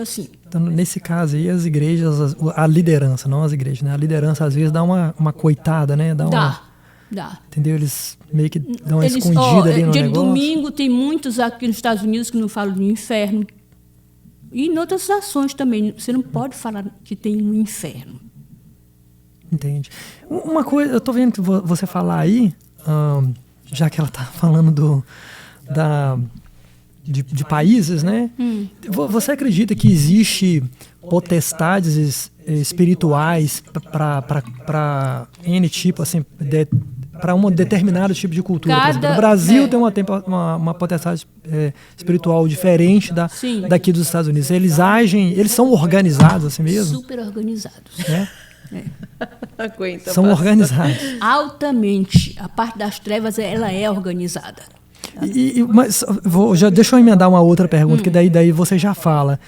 assim. Então, nesse caso aí, as igrejas, a liderança, não as igrejas, né? A liderança, às vezes, dá uma coitada, né? Dá. Entendeu? Eles meio que dão uma escondida ali no dia negócio. De domingo, tem muitos aqui nos Estados Unidos que não falam do inferno. E em outras nações também. Você não pode falar que tem um inferno. Entende. Uma coisa, eu tô vendo que você falar aí, já que ela tá falando de países, né? Você acredita que existe potestades espirituais para N tipo, assim, para um determinado tipo de cultura? Por exemplo, o Brasil tem uma potestade espiritual diferente daqui dos Estados Unidos. Eles agem, eles são organizados assim mesmo? Super organizados. Né? Aguenta, são organizados. Altamente. A parte das trevas, ela é organizada. Mas deixa eu emendar uma outra pergunta, que daí você já fala.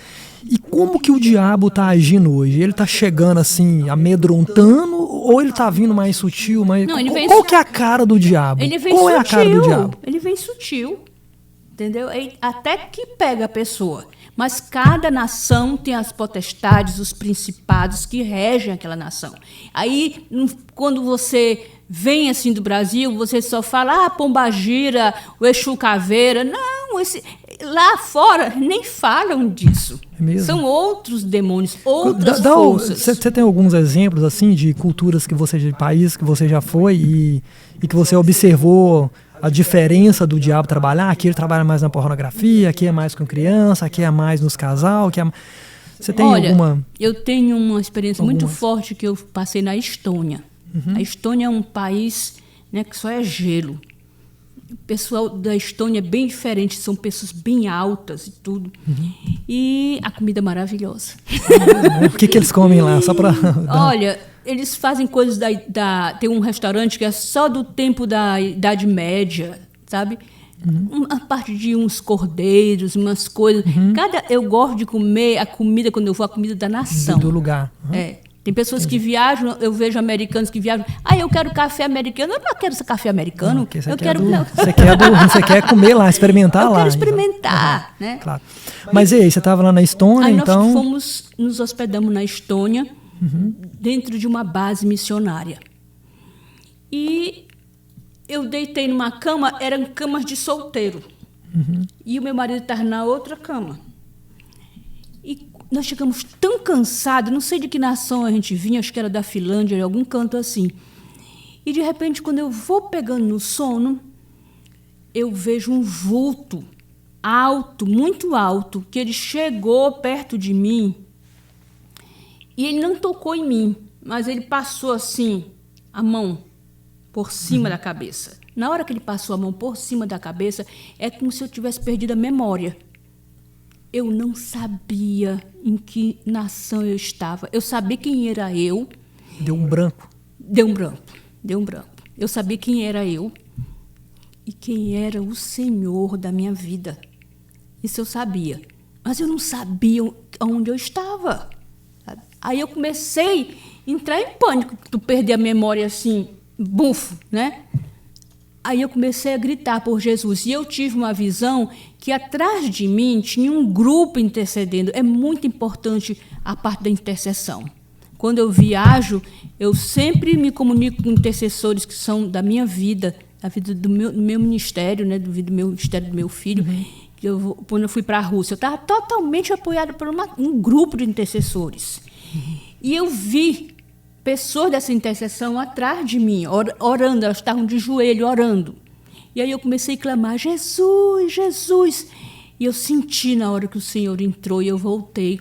E como que o diabo está agindo hoje? Ele está chegando assim, amedrontando, ou ele está vindo mais sutil? Qual que é a cara do diabo? Qual é a cara do diabo? Ele vem sutil, entendeu? Até que pega a pessoa. Mas cada nação tem as potestades, os principados que regem aquela nação. Aí, quando você vem assim do Brasil, você só fala, Pombagira, o Exu Caveira. Não, lá fora nem falam disso. É mesmo? São outros demônios, outras forças. Você tem alguns exemplos assim de culturas de países que você já foi e que você observou a diferença do diabo trabalhar? Aqui ele trabalha mais na pornografia, aqui é mais com criança, aqui é mais nos casal. Você tem alguma? Eu tenho uma experiência muito forte que eu passei na Estônia. A Estônia é um país, né, que só é gelo. O pessoal da Estônia é bem diferente, são pessoas bem altas e tudo. E a comida é maravilhosa. O que eles comem lá? Só para. Olha, eles fazem coisas tem um restaurante que é só do tempo da Idade Média, sabe? Uma parte de uns cordeiros, umas coisas. Eu gosto de comer a comida, quando eu vou, a comida da nação. Do lugar. Tem pessoas que viajam, eu vejo americanos que viajam. Eu quero café americano. Eu não quero esse café americano. Você quer comer lá, experimentar lá. Eu quero experimentar, né? Claro. Mas e aí, você estava lá na Estônia, então? Nós nos hospedamos na Estônia, dentro de uma base missionária. E eu deitei numa cama, eram camas de solteiro. E o meu marido estava na outra cama. E nós chegamos tão cansados, não sei de que nação a gente vinha, acho que era da Finlândia, de algum canto assim. E, de repente, quando eu vou pegando no sono, eu vejo um vulto alto, muito alto, que ele chegou perto de mim e ele não tocou em mim, mas ele passou assim, a mão por cima da cabeça. Na hora que ele passou a mão por cima da cabeça, é como se eu tivesse perdido a memória. Eu não sabia em que nação eu estava. Eu sabia quem era eu. Deu um branco. Deu um branco. Eu sabia quem era eu e quem era o Senhor da minha vida. Isso eu sabia. Mas eu não sabia onde eu estava. Aí eu comecei a entrar em pânico. Tu perder a memória assim, bufo, né? Aí eu comecei a gritar por Jesus. E eu tive uma visão que atrás de mim tinha um grupo intercedendo. É muito importante a parte da intercessão. Quando eu viajo, eu sempre me comunico com intercessores que são da minha vida, da vida do meu ministério, né, do meu ministério do meu filho. Quando eu fui para a Rússia, eu estava totalmente apoiada por um grupo de intercessores. E eu vi pessoas dessa intercessão atrás de mim, orando, elas estavam de joelho, orando. E aí eu comecei a clamar, Jesus, Jesus. E eu senti na hora que o Senhor entrou e eu voltei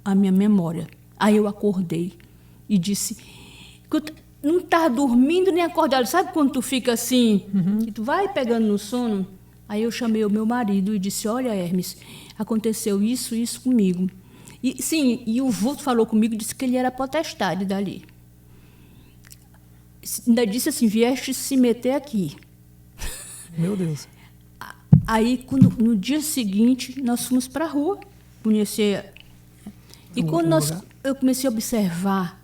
à minha memória. Aí eu acordei e disse, que eu não estava dormindo nem acordado. Sabe quando tu fica assim, que tu vai pegando no sono? Aí eu chamei o meu marido e disse, olha, Hermes, aconteceu isso comigo. E, sim, e o vulto falou comigo e disse que ele era potestade dali. Ainda disse assim, vieste se meter aqui. Meu Deus. Aí, no dia seguinte, nós fomos para a rua, conhecer. E quando eu comecei a observar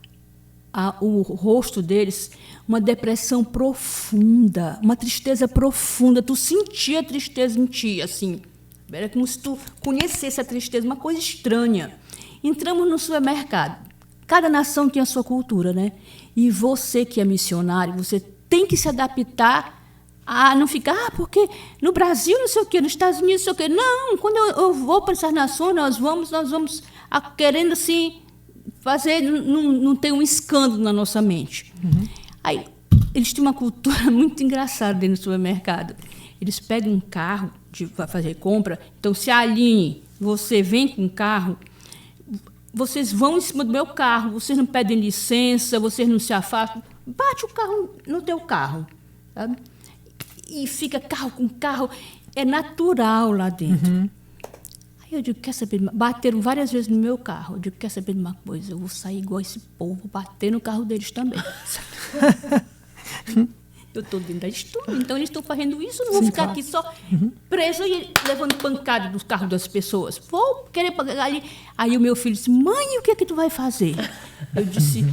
o rosto deles, uma depressão profunda, uma tristeza profunda. Tu sentia a tristeza em ti, assim. Era como se tu conhecesse a tristeza, uma coisa estranha. Entramos no supermercado. Cada nação tem a sua cultura, né? E você que é missionário, você tem que se adaptar a não ficar, porque no Brasil não sei o quê, nos Estados Unidos não sei o quê. Não, quando eu vou para essas nações, nós vamos querendo assim, fazer, não ter um escândalo na nossa mente. Aí, eles têm uma cultura muito engraçada dentro do supermercado. Eles pegam um carro para fazer compra, então se alinhe, você vem com um carro, vocês vão em cima do meu carro, vocês não pedem licença, vocês não se afastam, bate o carro no teu carro, sabe? E fica carro com carro, é natural lá dentro. Aí eu digo, quer saber, bateram várias vezes no meu carro, eu digo, quer saber de uma coisa, eu vou sair igual esse povo, bater no carro deles também. Eu estou dentro da Estônia, então eles estão fazendo isso, eu não vou ficar aqui só preso e levando pancada dos carros das pessoas. Vou querer pagar ali. Aí o meu filho disse, mãe, o que é que tu vai fazer? Eu disse,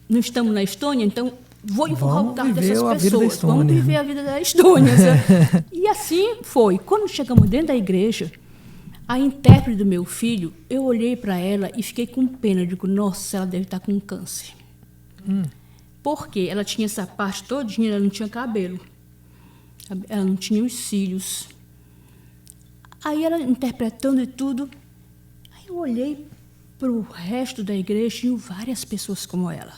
não estamos na Estônia, então vou empurrar o carro dessas pessoas. Vamos viver a vida da Estônia. E assim foi. Quando chegamos dentro da igreja, a intérprete do meu filho, eu olhei para ela e fiquei com pena. Eu digo, nossa, ela deve estar com câncer. Porque ela tinha essa parte todinha, ela não tinha cabelo. Ela não tinha os cílios. Aí ela interpretando e tudo. Aí eu olhei para o resto da igreja e tinham várias pessoas como ela.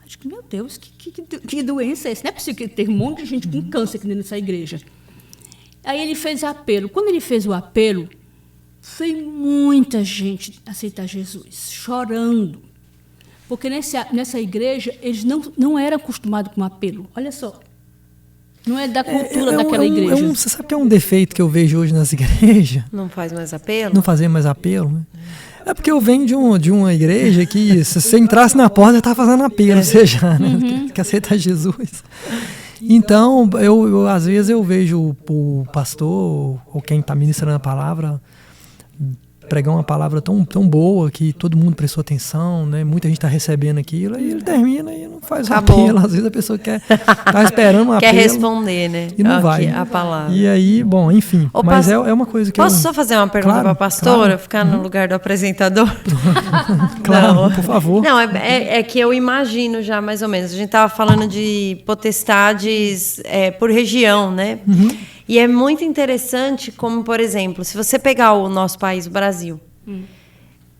Eu digo, meu Deus, que doença é essa? Não é possível que tenha um monte de gente com câncer aqui dentro dessa igreja. Aí ele fez apelo. Quando ele fez o apelo, foi muita gente aceitar Jesus, chorando. Porque nessa igreja, eles não eram acostumados com apelo. Olha só. Não é da cultura daquela igreja. Você sabe que é um defeito que eu vejo hoje nas igrejas? Não faz mais apelo? Não fazer mais apelo, né? É porque eu venho de uma igreja que, se você entrasse na porta, está fazendo apelo, você já, né? Que aceita Jesus. Então, às vezes eu vejo o pastor ou quem está ministrando a palavra pregar uma palavra tão boa que todo mundo prestou atenção, né? Muita gente está recebendo aquilo, aí ele termina e não faz apelo. Às vezes a pessoa tá esperando um apelo. Quer responder, né? E não vai. A palavra. E aí, bom, enfim. Mas é uma coisa que Posso só fazer uma pergunta para a pastora? Claro. Ficar no lugar do apresentador? Claro, não, por favor. Não, é que eu imagino já, mais ou menos. A gente estava falando de potestades por região, né? E é muito interessante como, por exemplo, se você pegar o nosso país, o Brasil,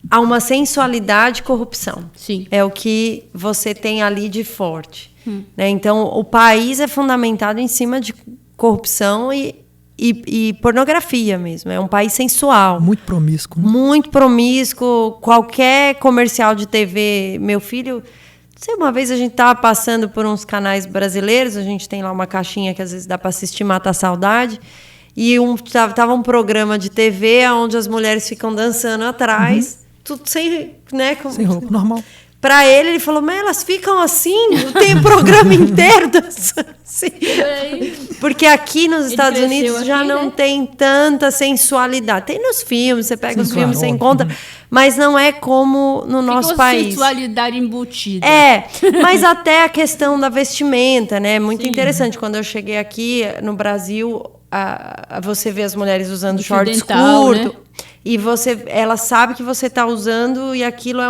há uma sensualidade e corrupção. Sim. É o que você tem ali de forte. Né? Então, o país é fundamentado em cima de corrupção e pornografia mesmo. É um país sensual. Muito promíscuo. Né? Muito promíscuo. Qualquer comercial de TV, meu filho... Uma vez a gente estava passando por uns canais brasileiros, a gente tem lá uma caixinha que às vezes dá para assistir Mata a Saudade, e tava um programa de TV onde as mulheres ficam dançando atrás, tudo sem, né, sem roupa, normal. Para ele falou, mas elas ficam assim, tem o programa inteiro assim. Porque aqui nos Estados Unidos já não tem tanta sensualidade. Tem nos filmes, você pega os filmes, você encontra, mas não é como no nosso país. Sensualidade embutida. Mas até a questão da vestimenta, né? Muito interessante. Quando eu cheguei aqui no Brasil, você vê as mulheres usando shorts curtos, né? E ela sabe que você está usando e aquilo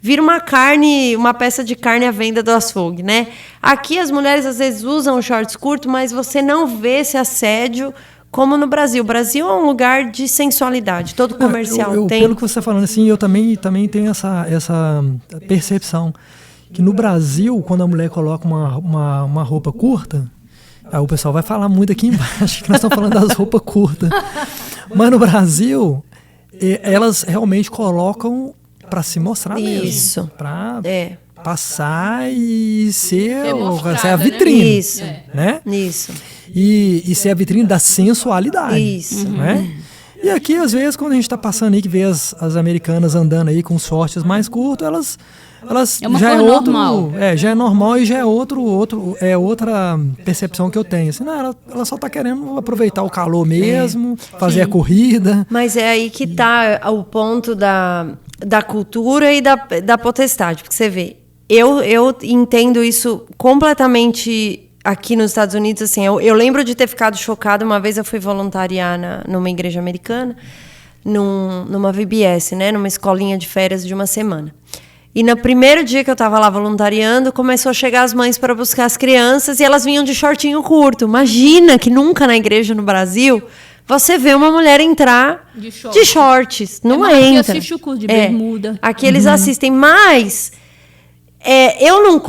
vira uma peça de carne à venda do açougue, né? Aqui as mulheres às vezes usam shorts curtos, mas você não vê esse assédio como no Brasil. O Brasil é um lugar de sensualidade, todo comercial tem. Pelo que você está falando, assim, eu também tenho essa percepção que no Brasil, quando a mulher coloca uma roupa curta, o pessoal vai falar muito aqui embaixo que nós estamos falando das roupas curtas. Mas no Brasil, elas realmente colocam para se mostrar mesmo. Para passar e ser a vitrine. Né? Isso. Né? Isso. E ser a vitrine da sensualidade. Isso. Né? E aqui, às vezes, quando a gente está passando aí, que vê as americanas andando aí com os shorts mais curtos, elas já é outro normal. Já é normal e já é outra percepção que eu tenho. Assim, não, ela só está querendo aproveitar o calor mesmo, fazer a corrida. Mas é aí que está o ponto da cultura e da potestade. Porque você vê, eu entendo isso completamente aqui nos Estados Unidos. Assim, eu lembro de ter ficado chocada. Uma vez eu fui voluntariar numa igreja americana, numa VBS, né, numa escolinha de férias de uma semana. E no primeiro dia que eu estava lá voluntariando, começou a chegar as mães para buscar as crianças e elas vinham de shortinho curto. Imagina que nunca na igreja no Brasil você vê uma mulher entrar de shorts. Não entra. Aqui assiste o curso de bermuda. Aqui eles assistem, mas eu não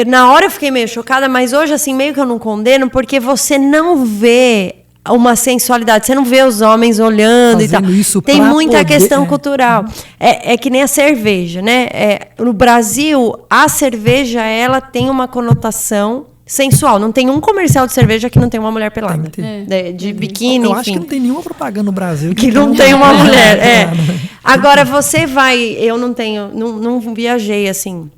na hora eu fiquei meio chocada, mas hoje assim meio que eu não condeno, porque você não vê uma sensualidade, você não vê os homens olhando e tal. Tem muita questão cultural. É que nem a cerveja, né? No Brasil, a cerveja ela tem uma conotação sensual. Não tem um comercial de cerveja que não tem uma mulher pelada. De biquíni, eu enfim. acho que não tem nenhuma propaganda no Brasil que não tem uma mulher. Agora, você vai... Eu não viajei assim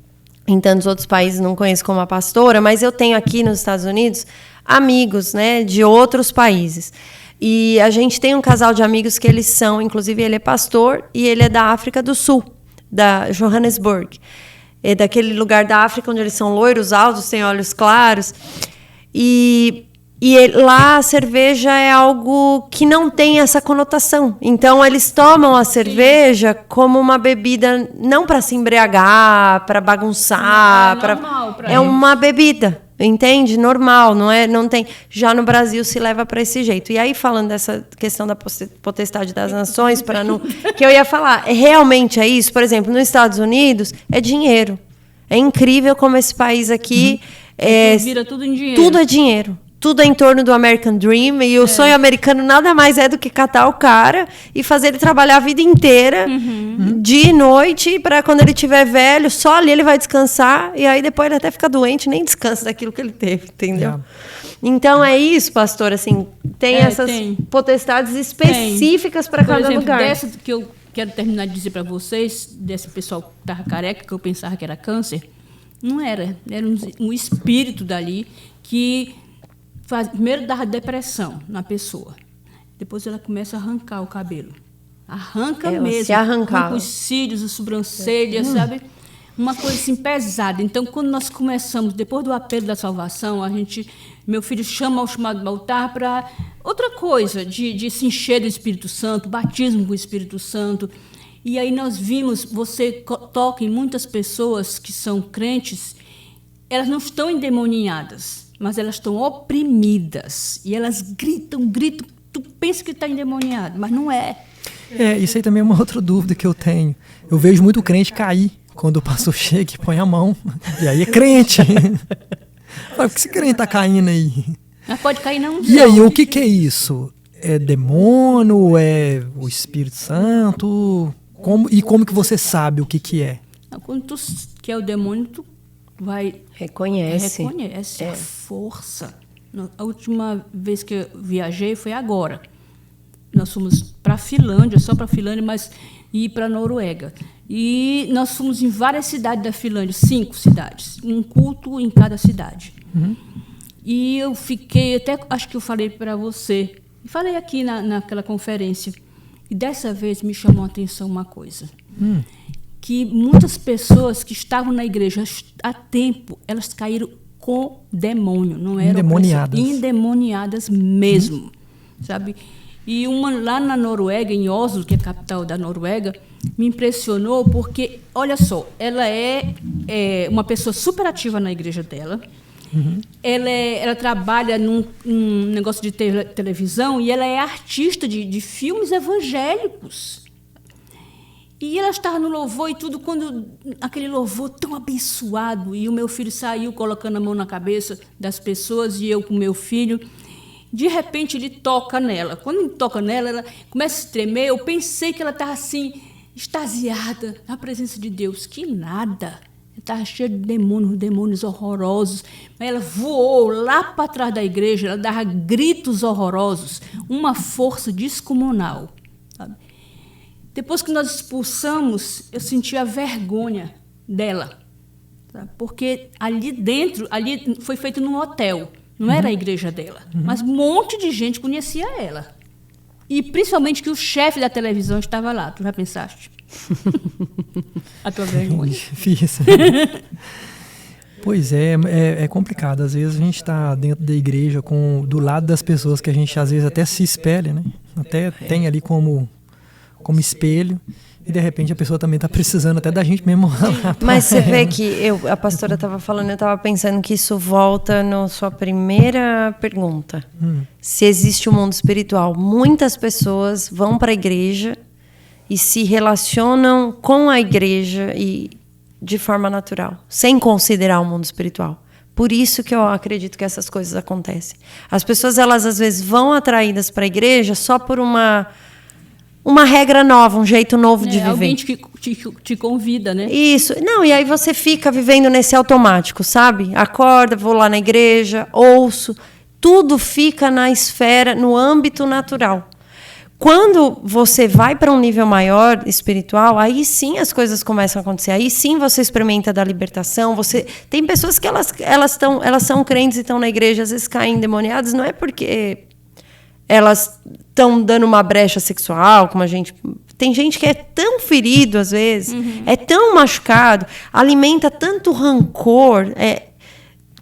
em tantos outros países, não conheço como a pastora, mas eu tenho aqui nos Estados Unidos amigos, né, de outros países. E a gente tem um casal de amigos que eles são, inclusive ele é pastor e ele é da África do Sul, da Johannesburg. É daquele lugar da África onde eles são loiros, altos, têm olhos claros. E lá a cerveja é algo que não tem essa conotação. Então, eles tomam a cerveja como uma bebida, não para se embriagar, para bagunçar. É uma bebida, entende? Normal, não tem. Já no Brasil se leva para esse jeito. E aí, falando dessa questão da potestade das nações, que eu ia falar, realmente é isso? Por exemplo, nos Estados Unidos, é dinheiro. É incrível como esse país aqui... vira tudo em dinheiro. Tudo é dinheiro. Tudo é em torno do American Dream. E o sonho americano nada mais é do que catar o cara e fazer ele trabalhar a vida inteira, dia e noite, para quando ele estiver velho, só ali ele vai descansar. E aí depois ele até fica doente, nem descansa daquilo que ele teve, entendeu? Então é isso, pastor. Assim, tem essas potestades específicas para cada lugar. Dessa que eu quero terminar de dizer para vocês, desse pessoal que estava careca, que eu pensava que era câncer, não era. Era um espírito dali que... primeiro dá depressão na pessoa. Depois ela começa a arrancar o cabelo. Arranca mesmo. Se arrancar. Os cílios, as sobrancelhas, sabe? Uma coisa assim pesada. Então, quando nós começamos, depois do apelo da salvação, meu filho chama ao chamado do altar para outra coisa, de se encher do Espírito Santo, batismo com o Espírito Santo. E aí nós vimos, você toca em muitas pessoas que são crentes, elas não estão endemoniadas, mas elas estão oprimidas. E elas gritam. Tu pensa que está endemoniado, mas não é. Isso aí também é uma outra dúvida que eu tenho. Eu vejo muito crente cair quando o pastor chega e põe a mão. E aí é crente. Por que esse crente está caindo aí? Mas pode cair não. E aí, o que é isso? É demônio? É o Espírito Santo? Como que você sabe o que é? Quando tu quer o demônio, tu reconhece a força. A última vez que eu viajei foi agora. Nós fomos para a Finlândia, só para a Finlândia, mas ir para a Noruega. E nós fomos em várias cidades da Finlândia, 5 cidades, um culto em cada cidade. E eu fiquei, até acho que eu falei para você, falei aqui naquela conferência, e dessa vez me chamou a atenção uma coisa, que muitas pessoas que estavam na igreja há tempo, elas caíram com demônio, não eram endemoniadas. Endemoniadas mesmo, sabe? E uma lá na Noruega, em Oslo, que é a capital da Noruega, me impressionou porque, olha só, ela é uma pessoa super ativa na igreja dela. Ela trabalha num negócio de televisão e ela é artista de filmes evangélicos. E ela estava no louvor e tudo, quando aquele louvor tão abençoado, e o meu filho saiu colocando a mão na cabeça das pessoas, e eu com meu filho, de repente ele toca nela. Quando ele toca nela, ela começa a tremer. Eu pensei que ela estava assim, extasiada na presença de Deus. Que nada! Estava cheia de demônios horrorosos. Mas ela voou lá para trás da igreja, ela dava gritos horrorosos, uma força descomunal. Sabe? Depois que nós expulsamos, eu senti a vergonha dela. Sabe? Porque ali dentro, ali foi feito num hotel, não era a igreja dela. Mas um monte de gente conhecia ela. E principalmente que o chefe da televisão estava lá. Tu já pensaste? A tua vergonha. Fiz. Pois é complicado. Às vezes a gente está dentro da igreja do lado das pessoas que a gente às vezes até se espelha, né? Até tem ali como espelho. E de repente a pessoa também está precisando até da gente mesmo. Mas você vê que a pastora estava falando, eu estava pensando que isso volta na sua primeira pergunta. Se existe um mundo espiritual. Muitas pessoas vão para a igreja e se relacionam com a igreja e de forma natural, sem considerar o mundo espiritual. Por isso que eu acredito que essas coisas acontecem. As pessoas, elas às vezes vão atraídas para a igreja só por uma regra nova, um jeito novo de viver. Alguém te convida, né? Isso. Não, e aí você fica vivendo nesse automático, sabe? Acorda, vou lá na igreja, ouço. Tudo fica na esfera, no âmbito natural. Quando você vai para um nível maior espiritual, aí sim as coisas começam a acontecer. Aí sim você experimenta da libertação. Tem pessoas que elas são crentes e estão na igreja, às vezes caem endemoniadas, não é porque elas estão dando uma brecha sexual, como a gente... Tem gente que é tão ferido, às vezes, é tão machucado, alimenta tanto rancor,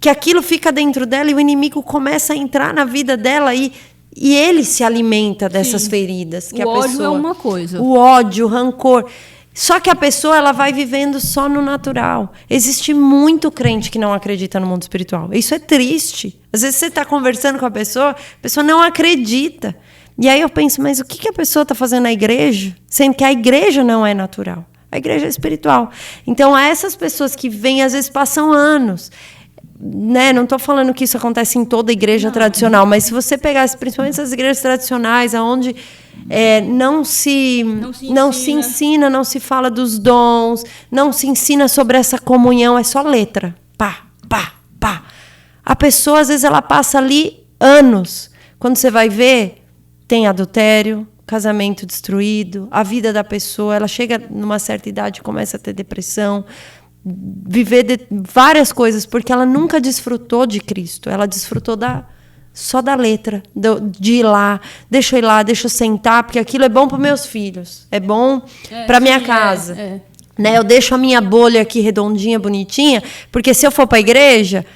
que aquilo fica dentro dela e o inimigo começa a entrar na vida dela e ele se alimenta dessas feridas. Que o ódio é uma coisa. O ódio, o rancor. Só que a pessoa ela vai vivendo só no natural. Existe muito crente que não acredita no mundo espiritual. Isso é triste. Às vezes você está conversando com a pessoa não acredita. E aí eu penso, mas o que a pessoa está fazendo na igreja? Sendo que a igreja não é natural. A igreja é espiritual. Então, essas pessoas que vêm, às vezes passam anos... Né? Não estou falando que isso acontece em toda igreja tradicional, mas se você pegasse principalmente essas igrejas tradicionais, onde não se ensina, não se fala dos dons, não se ensina sobre essa comunhão, é só letra. Pá, pá, pá. A pessoa, às vezes, ela passa ali anos. Quando você vai ver, tem adultério, casamento destruído, a vida da pessoa, ela chega numa certa idade e começa a ter depressão, viver várias coisas, porque ela nunca desfrutou de Cristo. Ela desfrutou só da letra, de ir lá, deixa eu sentar, porque aquilo é bom para meus filhos, é bom para minha casa. Né? Eu deixo a minha bolha aqui redondinha, bonitinha, porque se eu for para a igreja,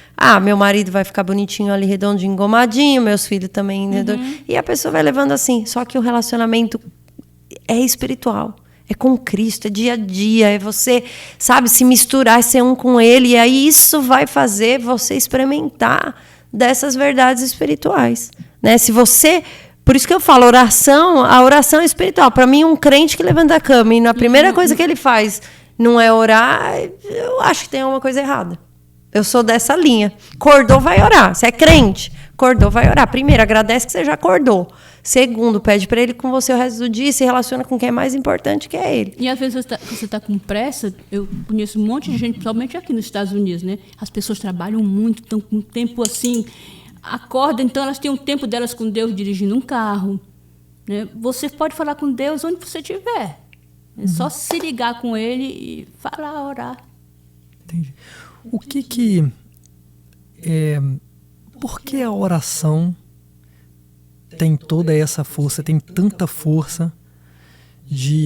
meu marido vai ficar bonitinho ali, redondinho, engomadinho, meus filhos também. E a pessoa vai levando assim. Só que o relacionamento é espiritual. É com Cristo, é dia a dia, é você, sabe, se misturar, é ser um com Ele. E aí isso vai fazer você experimentar dessas verdades espirituais. Né? Por isso que eu falo, a oração é espiritual. Para mim, um crente que levanta da cama e a primeira coisa que ele faz não é orar, eu acho que tem alguma coisa errada. Eu sou dessa linha. Acordou, vai orar. Você é crente, acordou, vai orar. Primeiro, agradece que você já acordou. Segundo, pede para ele com você o resto do dia e se relaciona com quem é mais importante, que é ele. E às vezes você está com pressa. Eu conheço um monte de gente, principalmente aqui nos Estados Unidos, né? As pessoas trabalham muito, estão com um tempo assim, acordam, então elas têm um tempo delas com Deus dirigindo um carro. Né? Você pode falar com Deus onde você estiver. É só se ligar com ele e falar, orar. Entendi. Por que a oração tem toda essa força, tem tanta força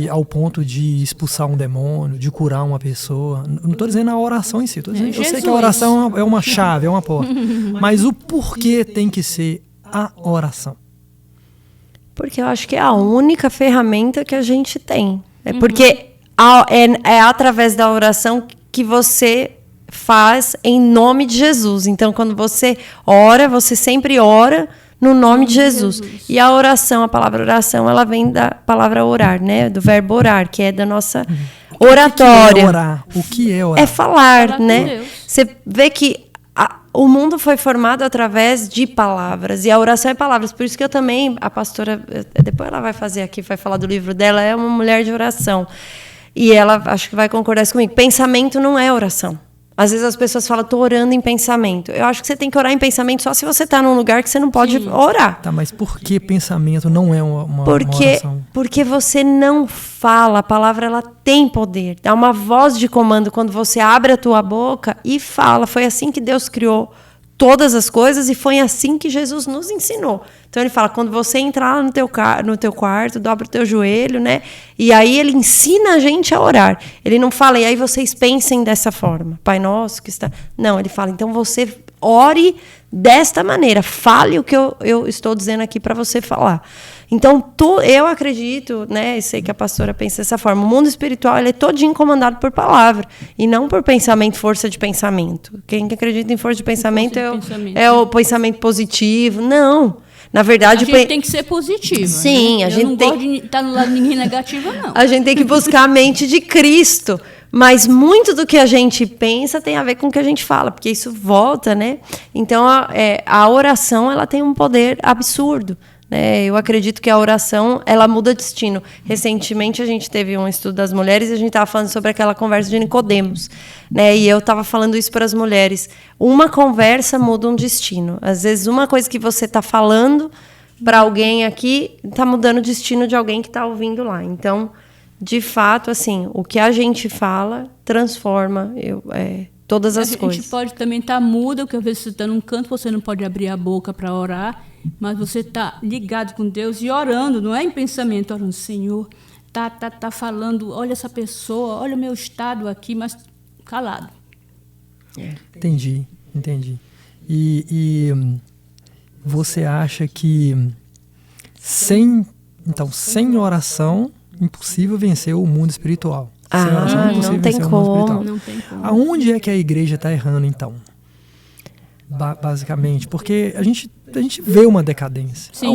ao ponto de expulsar um demônio, de curar uma pessoa? Não estou dizendo a oração em si, eu sei que a oração é uma chave, é uma porta, mas o porquê tem que ser a oração? Porque eu acho que é a única ferramenta que a gente tem. Porque é através da oração que você faz em nome de Jesus. Então, quando você ora, você sempre ora no nome de Jesus. E a oração, a palavra oração, ela vem da palavra orar, né? Do verbo orar, que é da nossa oratória. O que é orar? É falar, né? Você vê que o mundo foi formado através de palavras, e a oração é palavras. Por isso que eu também, a pastora, depois ela vai fazer aqui, vai falar do livro dela, é uma mulher de oração. E ela, acho que vai concordar comigo, pensamento não é oração. Às vezes as pessoas falam, estou orando em pensamento. Eu acho que você tem que orar em pensamento só se você está num lugar que você não pode orar. Tá, mas por que pensamento não é uma oração? Porque você não fala, a palavra ela tem poder. Dá uma voz de comando quando você abre a tua boca e fala. Foi assim que Deus criou todas as coisas e foi assim que Jesus nos ensinou. Então ele fala, quando você entrar no teu quarto, dobra o teu joelho, né? E aí ele ensina a gente a orar. Ele não fala, e aí vocês pensem dessa forma. Pai nosso que está... Não, ele fala, então você ore desta maneira. Fale o que eu estou dizendo aqui para você falar. Então, eu acredito, né? Eu sei que a pastora pensa dessa forma. O mundo espiritual ele é todinho comandado por palavra e não por pensamento, força de pensamento. Quem acredita em força de pensamento é o pensamento positivo. Não. Na verdade, a gente tem que ser positiva. Sim, né? a gente não gosto de estar no lado de ninguém negativo, não. A gente tem que buscar a mente de Cristo. Mas muito do que a gente pensa tem a ver com o que a gente fala, porque isso volta, né? Então, a oração ela tem um poder absurdo. Eu acredito que a oração ela muda destino. Recentemente a gente teve um estudo das mulheres e a gente estava falando sobre aquela conversa de Nicodemos, né? E eu estava falando isso para as mulheres. Uma conversa muda um destino. Às vezes uma coisa que você está falando para alguém aqui está mudando o destino de alguém que está ouvindo lá. Então, de fato, assim, o que a gente fala transforma todas as coisas. A gente pode também estar muda, porque às vezes você está num canto, você não pode abrir a boca para orar. Mas você está ligado com Deus e orando, não é em pensamento, orando, Senhor, tá falando, olha essa pessoa, olha o meu estado aqui, mas calado. Entendi. E você acha que sem oração, impossível vencer o mundo espiritual? Sem oração, é impossível vencer o mundo espiritual. Não tem como. Aonde é que a igreja está errando, então? Basicamente, porque a gente vê uma decadência. Sim,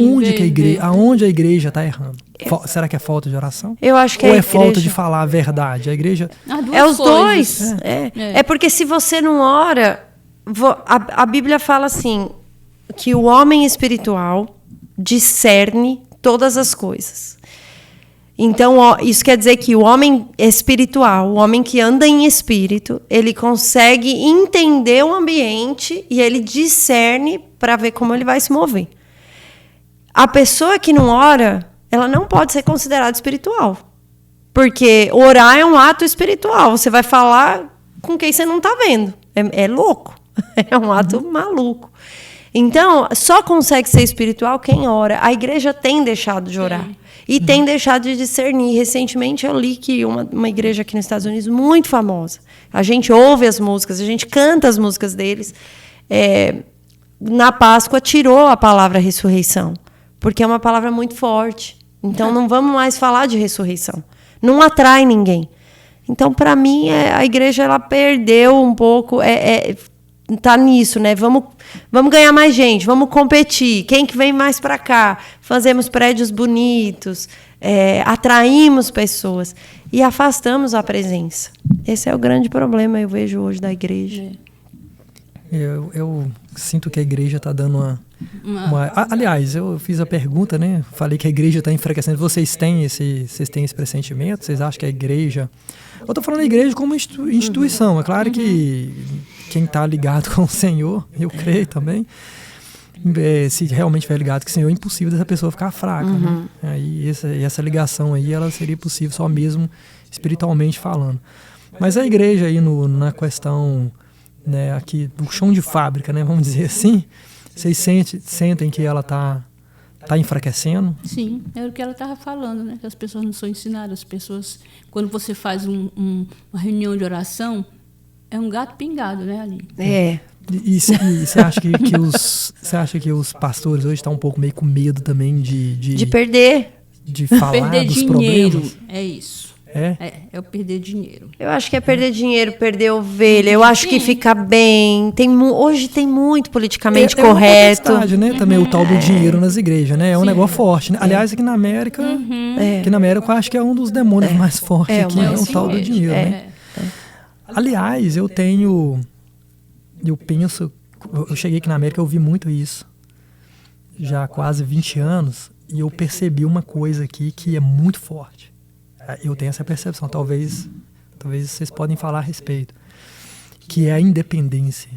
aonde a igreja está errando? Será que é falta de oração? Eu acho que ou é falta de falar a verdade? A igreja é os dois. É porque se você não ora, a Bíblia fala assim que o homem espiritual discerne todas as coisas. Então, isso quer dizer que o homem espiritual, o homem que anda em espírito, ele consegue entender o ambiente e ele discerne para ver como ele vai se mover. A pessoa que não ora, ela não pode ser considerada espiritual. Porque orar é um ato espiritual. Você vai falar com quem você não está vendo. É louco. É um ato maluco. Então, só consegue ser espiritual quem ora. A igreja tem deixado de orar. E tem deixado de discernir. Recentemente eu li que uma igreja aqui nos Estados Unidos muito famosa. A gente ouve as músicas, a gente canta as músicas deles. Na Páscoa tirou a palavra ressurreição, porque é uma palavra muito forte. Então não vamos mais falar de ressurreição. Não atrai ninguém. Então, para mim, a igreja ela perdeu um pouco... Tá nisso, né? Vamos ganhar mais gente, vamos competir. Quem que vem mais para cá? Fazemos prédios bonitos, atraímos pessoas e afastamos a presença. Esse é o grande problema, eu vejo hoje da igreja. Eu sinto que a igreja está dando aliás, eu fiz a pergunta, né? Falei que a igreja está enfraquecendo. Vocês têm esse pressentimento? Vocês acham que a igreja... Eu estou falando da igreja como instituição. É claro que quem está ligado com o Senhor, eu creio também, se realmente estiver ligado que, Senhor, é impossível dessa pessoa ficar fraca. Né? Aí essa ligação aí, ela seria possível só mesmo espiritualmente falando. Mas a igreja aí na questão, né, aqui do chão de fábrica, né, vamos dizer assim, vocês sentem que ela está enfraquecendo? Sim, é o que ela estava falando, né? Que as pessoas não são ensinadas. As pessoas, quando você faz uma reunião de oração, é um gato pingado, né, Aline? E você acha que os pastores hoje estão um pouco meio com medo também de perder? De falar perder dos dinheiro, problemas? é isso. É o perder dinheiro. Eu acho que é perder dinheiro, perder ovelha. Eu acho que fica bem. Hoje tem muito politicamente correto. É uma potestade, né? Também o tal do dinheiro nas igrejas, né? É um negócio forte. Né? Aliás, aqui na América, eu acho que é um dos demônios mais fortes aqui, é o tal do dinheiro, né? Aliás, eu cheguei aqui na América, eu vi muito isso. Já há quase 20 anos, e eu percebi uma coisa aqui que é muito forte. Eu tenho essa percepção, talvez vocês podem falar a respeito, que é a independência.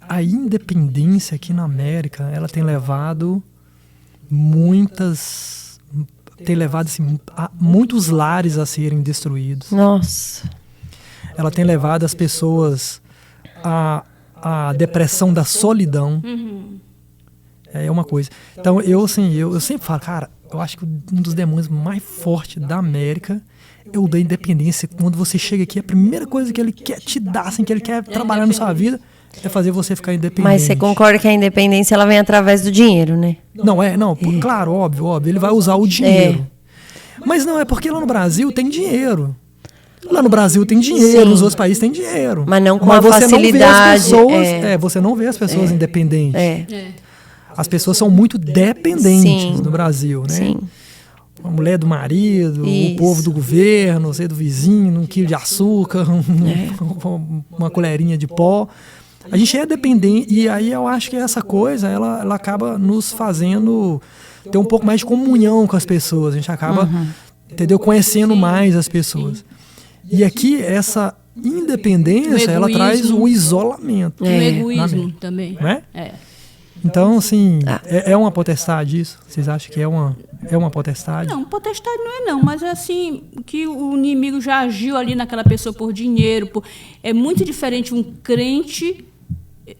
A independência aqui na América, ela tem levado assim, muitos lares a serem destruídos. Nossa. Ela tem levado as pessoas à depressão da solidão. É uma coisa. Então, eu sempre falo, cara, eu acho que um dos demônios mais fortes da América é o da independência. Quando você chega aqui, a primeira coisa que ele quer te dar, assim, que ele quer trabalhar na sua vida, é fazer você ficar independente. Mas você concorda que a independência ela vem através do dinheiro, né? Claro, óbvio. Ele vai usar o dinheiro. Mas não, é porque lá no Brasil tem dinheiro. Lá no Brasil tem dinheiro, nos outros países tem dinheiro. Mas não com a facilidade. Você não vê as pessoas independentes. As pessoas são muito dependentes no Brasil, né? Sim. A mulher do marido, o povo do governo, do vizinho, um quilo de açúcar, uma colherinha de pó. A gente é dependente, e aí eu acho que essa coisa, ela acaba nos fazendo ter um pouco mais de comunhão com as pessoas. A gente acaba, conhecendo mais as pessoas. E aqui, essa independência, ela traz o isolamento. O egoísmo também. Não é? Então, assim, é uma potestade isso? Vocês acham que é uma potestade? Não, potestade não, mas é assim, que o inimigo já agiu ali naquela pessoa por dinheiro. É muito diferente um crente,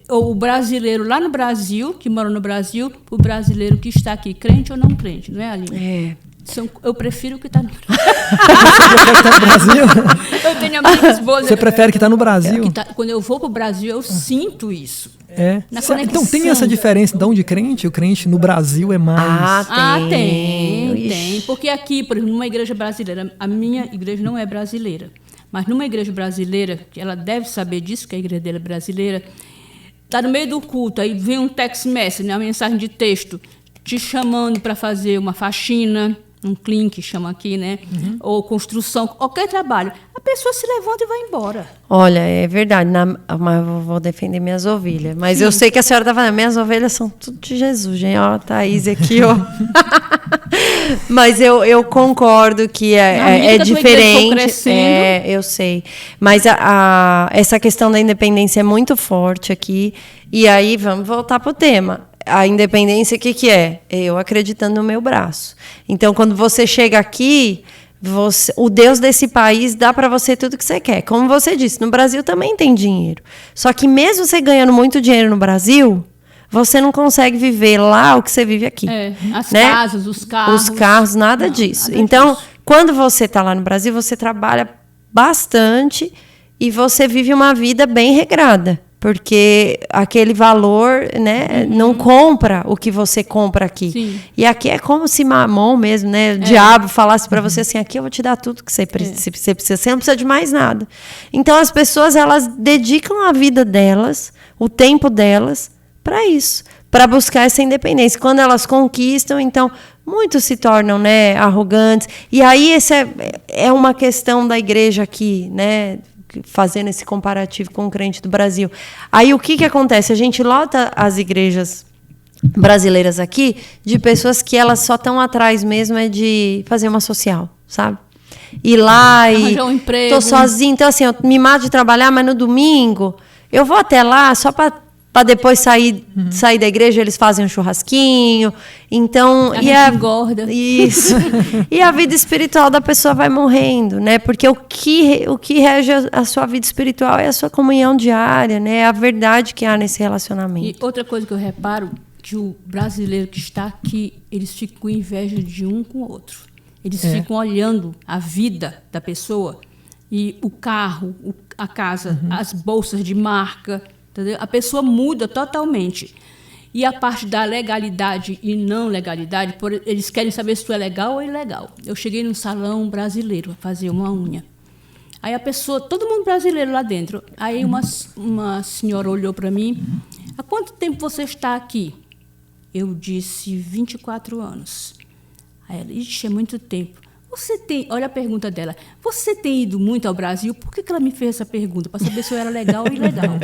ou o brasileiro lá no Brasil, que mora no Brasil, o brasileiro que está aqui, crente ou não crente, não é, Aline? Eu prefiro que está no Brasil. Eu tenho amigas boas. Você prefere que está no Brasil? Quando eu vou para o Brasil, eu sinto isso. Então tem essa diferença então, de crente? O crente no Brasil é mais... Tem. Porque aqui, por exemplo, numa igreja brasileira, a minha igreja não é brasileira, mas numa igreja brasileira, que ela deve saber disso, que a igreja dela é brasileira, está no meio do culto, aí vem um text message, né, uma mensagem de texto, te chamando para fazer uma faxina, um clean, que chama aqui, né? Ou construção, qualquer trabalho. A pessoa se levanta e vai embora. Olha, é verdade. Mas eu vou defender minhas ovelhas. Mas eu sei que a senhora está falando, minhas ovelhas são tudo de Jesus, gente. Ó, a Thaís aqui, ó. Mas eu concordo que é diferente. Eu sei. Mas essa questão da independência é muito forte aqui. E aí, vamos voltar para o tema. A independência, o que é? Eu acreditando no meu braço. Então, quando você chega aqui, o Deus desse país dá para você tudo que você quer. Como você disse, no Brasil também tem dinheiro. Só que mesmo você ganhando muito dinheiro no Brasil, você não consegue viver lá o que você vive aqui. As casas, os carros. Os carros, nada disso. Então, quando você está lá no Brasil, você trabalha bastante e você vive uma vida bem regrada. Porque aquele valor, né, não compra o que você compra aqui. Sim. E aqui é como se Mamon mesmo, né, o diabo falasse para você assim, aqui eu vou te dar tudo que você precisa, você não precisa de mais nada. Então as pessoas, elas dedicam a vida delas, o tempo delas, para isso, para buscar essa independência. Quando elas conquistam, então muitos se tornam, né, arrogantes. E aí essa é uma questão da igreja aqui, né, fazendo esse comparativo com o crente do Brasil. Aí o que acontece? A gente lota as igrejas brasileiras aqui de pessoas que elas só estão atrás mesmo de fazer uma social, sabe? Ir lá e um emprego. Tô sozinha, então assim, eu me mato de trabalhar, mas no domingo eu vou até lá só para para depois sair da igreja, eles fazem um churrasquinho. Então, A gente engorda. Isso. E a vida espiritual da pessoa vai morrendo, né? Porque o que rege a sua vida espiritual é a sua comunhão diária, né? É a verdade que há nesse relacionamento. E outra coisa que eu reparo, que o brasileiro que está aqui, eles ficam com inveja de um com o outro. Eles ficam olhando a vida da pessoa e o carro, a casa, as bolsas de marca, entendeu? A pessoa muda totalmente. E a parte da legalidade e não legalidade, eles querem saber se tu é legal ou ilegal. Eu cheguei num salão brasileiro a fazer uma unha. Aí a pessoa, todo mundo brasileiro lá dentro. Aí uma senhora olhou para mim, há quanto tempo você está aqui? Eu disse 24 anos. Aí ela, ixi, é muito tempo. Olha a pergunta dela, você tem ido muito ao Brasil? Por que ela me fez essa pergunta? Para saber se eu era legal ou ilegal.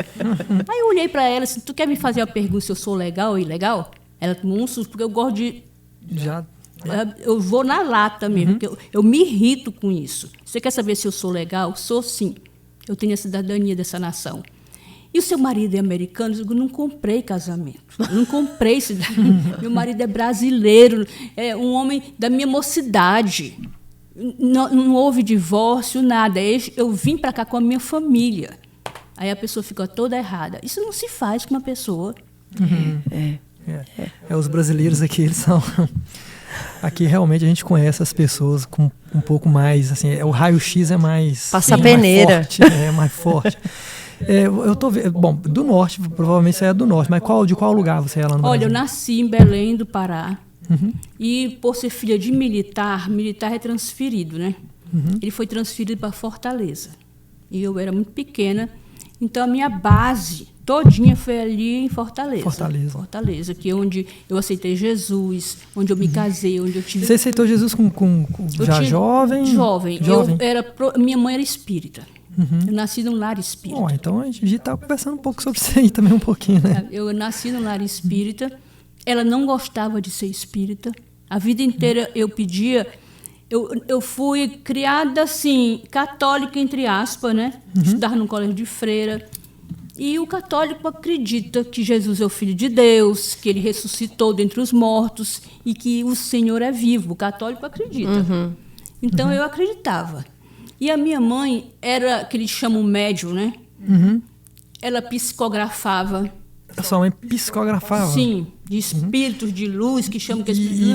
Aí eu olhei para ela assim, tu quer me fazer a pergunta se eu sou legal ou ilegal? Ela tomou um susto, porque eu gosto de... Eu vou na lata mesmo, porque eu me irrito com isso. Você quer saber se eu sou legal? Sou sim. Eu tenho a cidadania dessa nação. E o seu marido é americano? Eu digo, não comprei casamento. Eu não comprei cidadania. Meu marido é brasileiro, é um homem da minha mocidade. Não houve divórcio, nada. Eu vim para cá com a minha família. Aí a pessoa fica toda errada. Isso não se faz com uma pessoa. Os brasileiros aqui, eles são... Aqui realmente a gente conhece as pessoas com um pouco mais, assim, o raio-x é mais... Passa peneira. Mais forte, é mais forte. Eu tô vendo, bom, do norte, provavelmente você é do norte, mas de qual lugar você é lá no Brasil? Olha, eu nasci em Belém do Pará. E por ser filha de militar é transferido, né? Ele foi transferido para Fortaleza. E eu era muito pequena, então a minha base todinha foi ali em Fortaleza. Fortaleza, que é onde eu aceitei Jesus, onde eu me casei, onde eu tive... Você aceitou Jesus jovem? Jovem. Minha mãe era espírita. Eu nasci num lar espírita. Então a gente está conversando um pouco sobre isso aí também, um pouquinho, né? Eu nasci num lar espírita. Ela não gostava de ser espírita. A vida inteira eu pedia... Eu fui criada, assim, católica, entre aspas, né? Estudava num colégio de freira. E o católico acredita que Jesus é o Filho de Deus, que ele ressuscitou dentre os mortos e que o Senhor é vivo. O católico acredita. Então eu acreditava. E a minha mãe era, que eles chamam médium, né? Ela psicografava. A sua mãe psicografava? Sim, de espíritos de luz, que chamam que E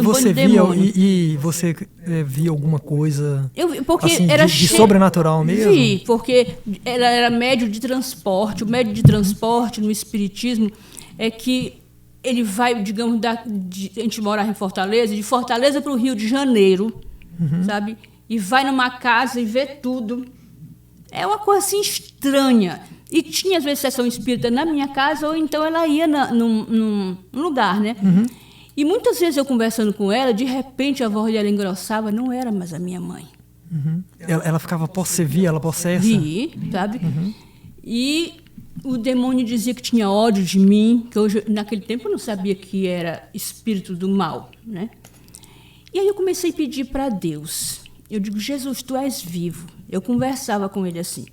você via alguma coisa porque assim, era de sobrenatural mesmo? Vi, porque ela era médium de transporte. O médium de transporte no espiritismo é que ele vai, digamos, a gente morava em Fortaleza, de Fortaleza para o Rio de Janeiro, sabe? E vai numa casa e vê tudo. É uma coisa assim estranha. E tinha, às vezes, sessão espírita na minha casa, ou então ela ia num lugar, né? E muitas vezes eu conversando com ela, de repente a voz dela engrossava, não era mais a minha mãe. Ela ficava via, ela possessa? Vi, sabe? E o demônio dizia que tinha ódio de mim, que hoje, naquele tempo eu não sabia que era espírito do mal, né? E aí eu comecei a pedir para Deus. Eu digo, Jesus, tu és vivo. Eu conversava com ele assim,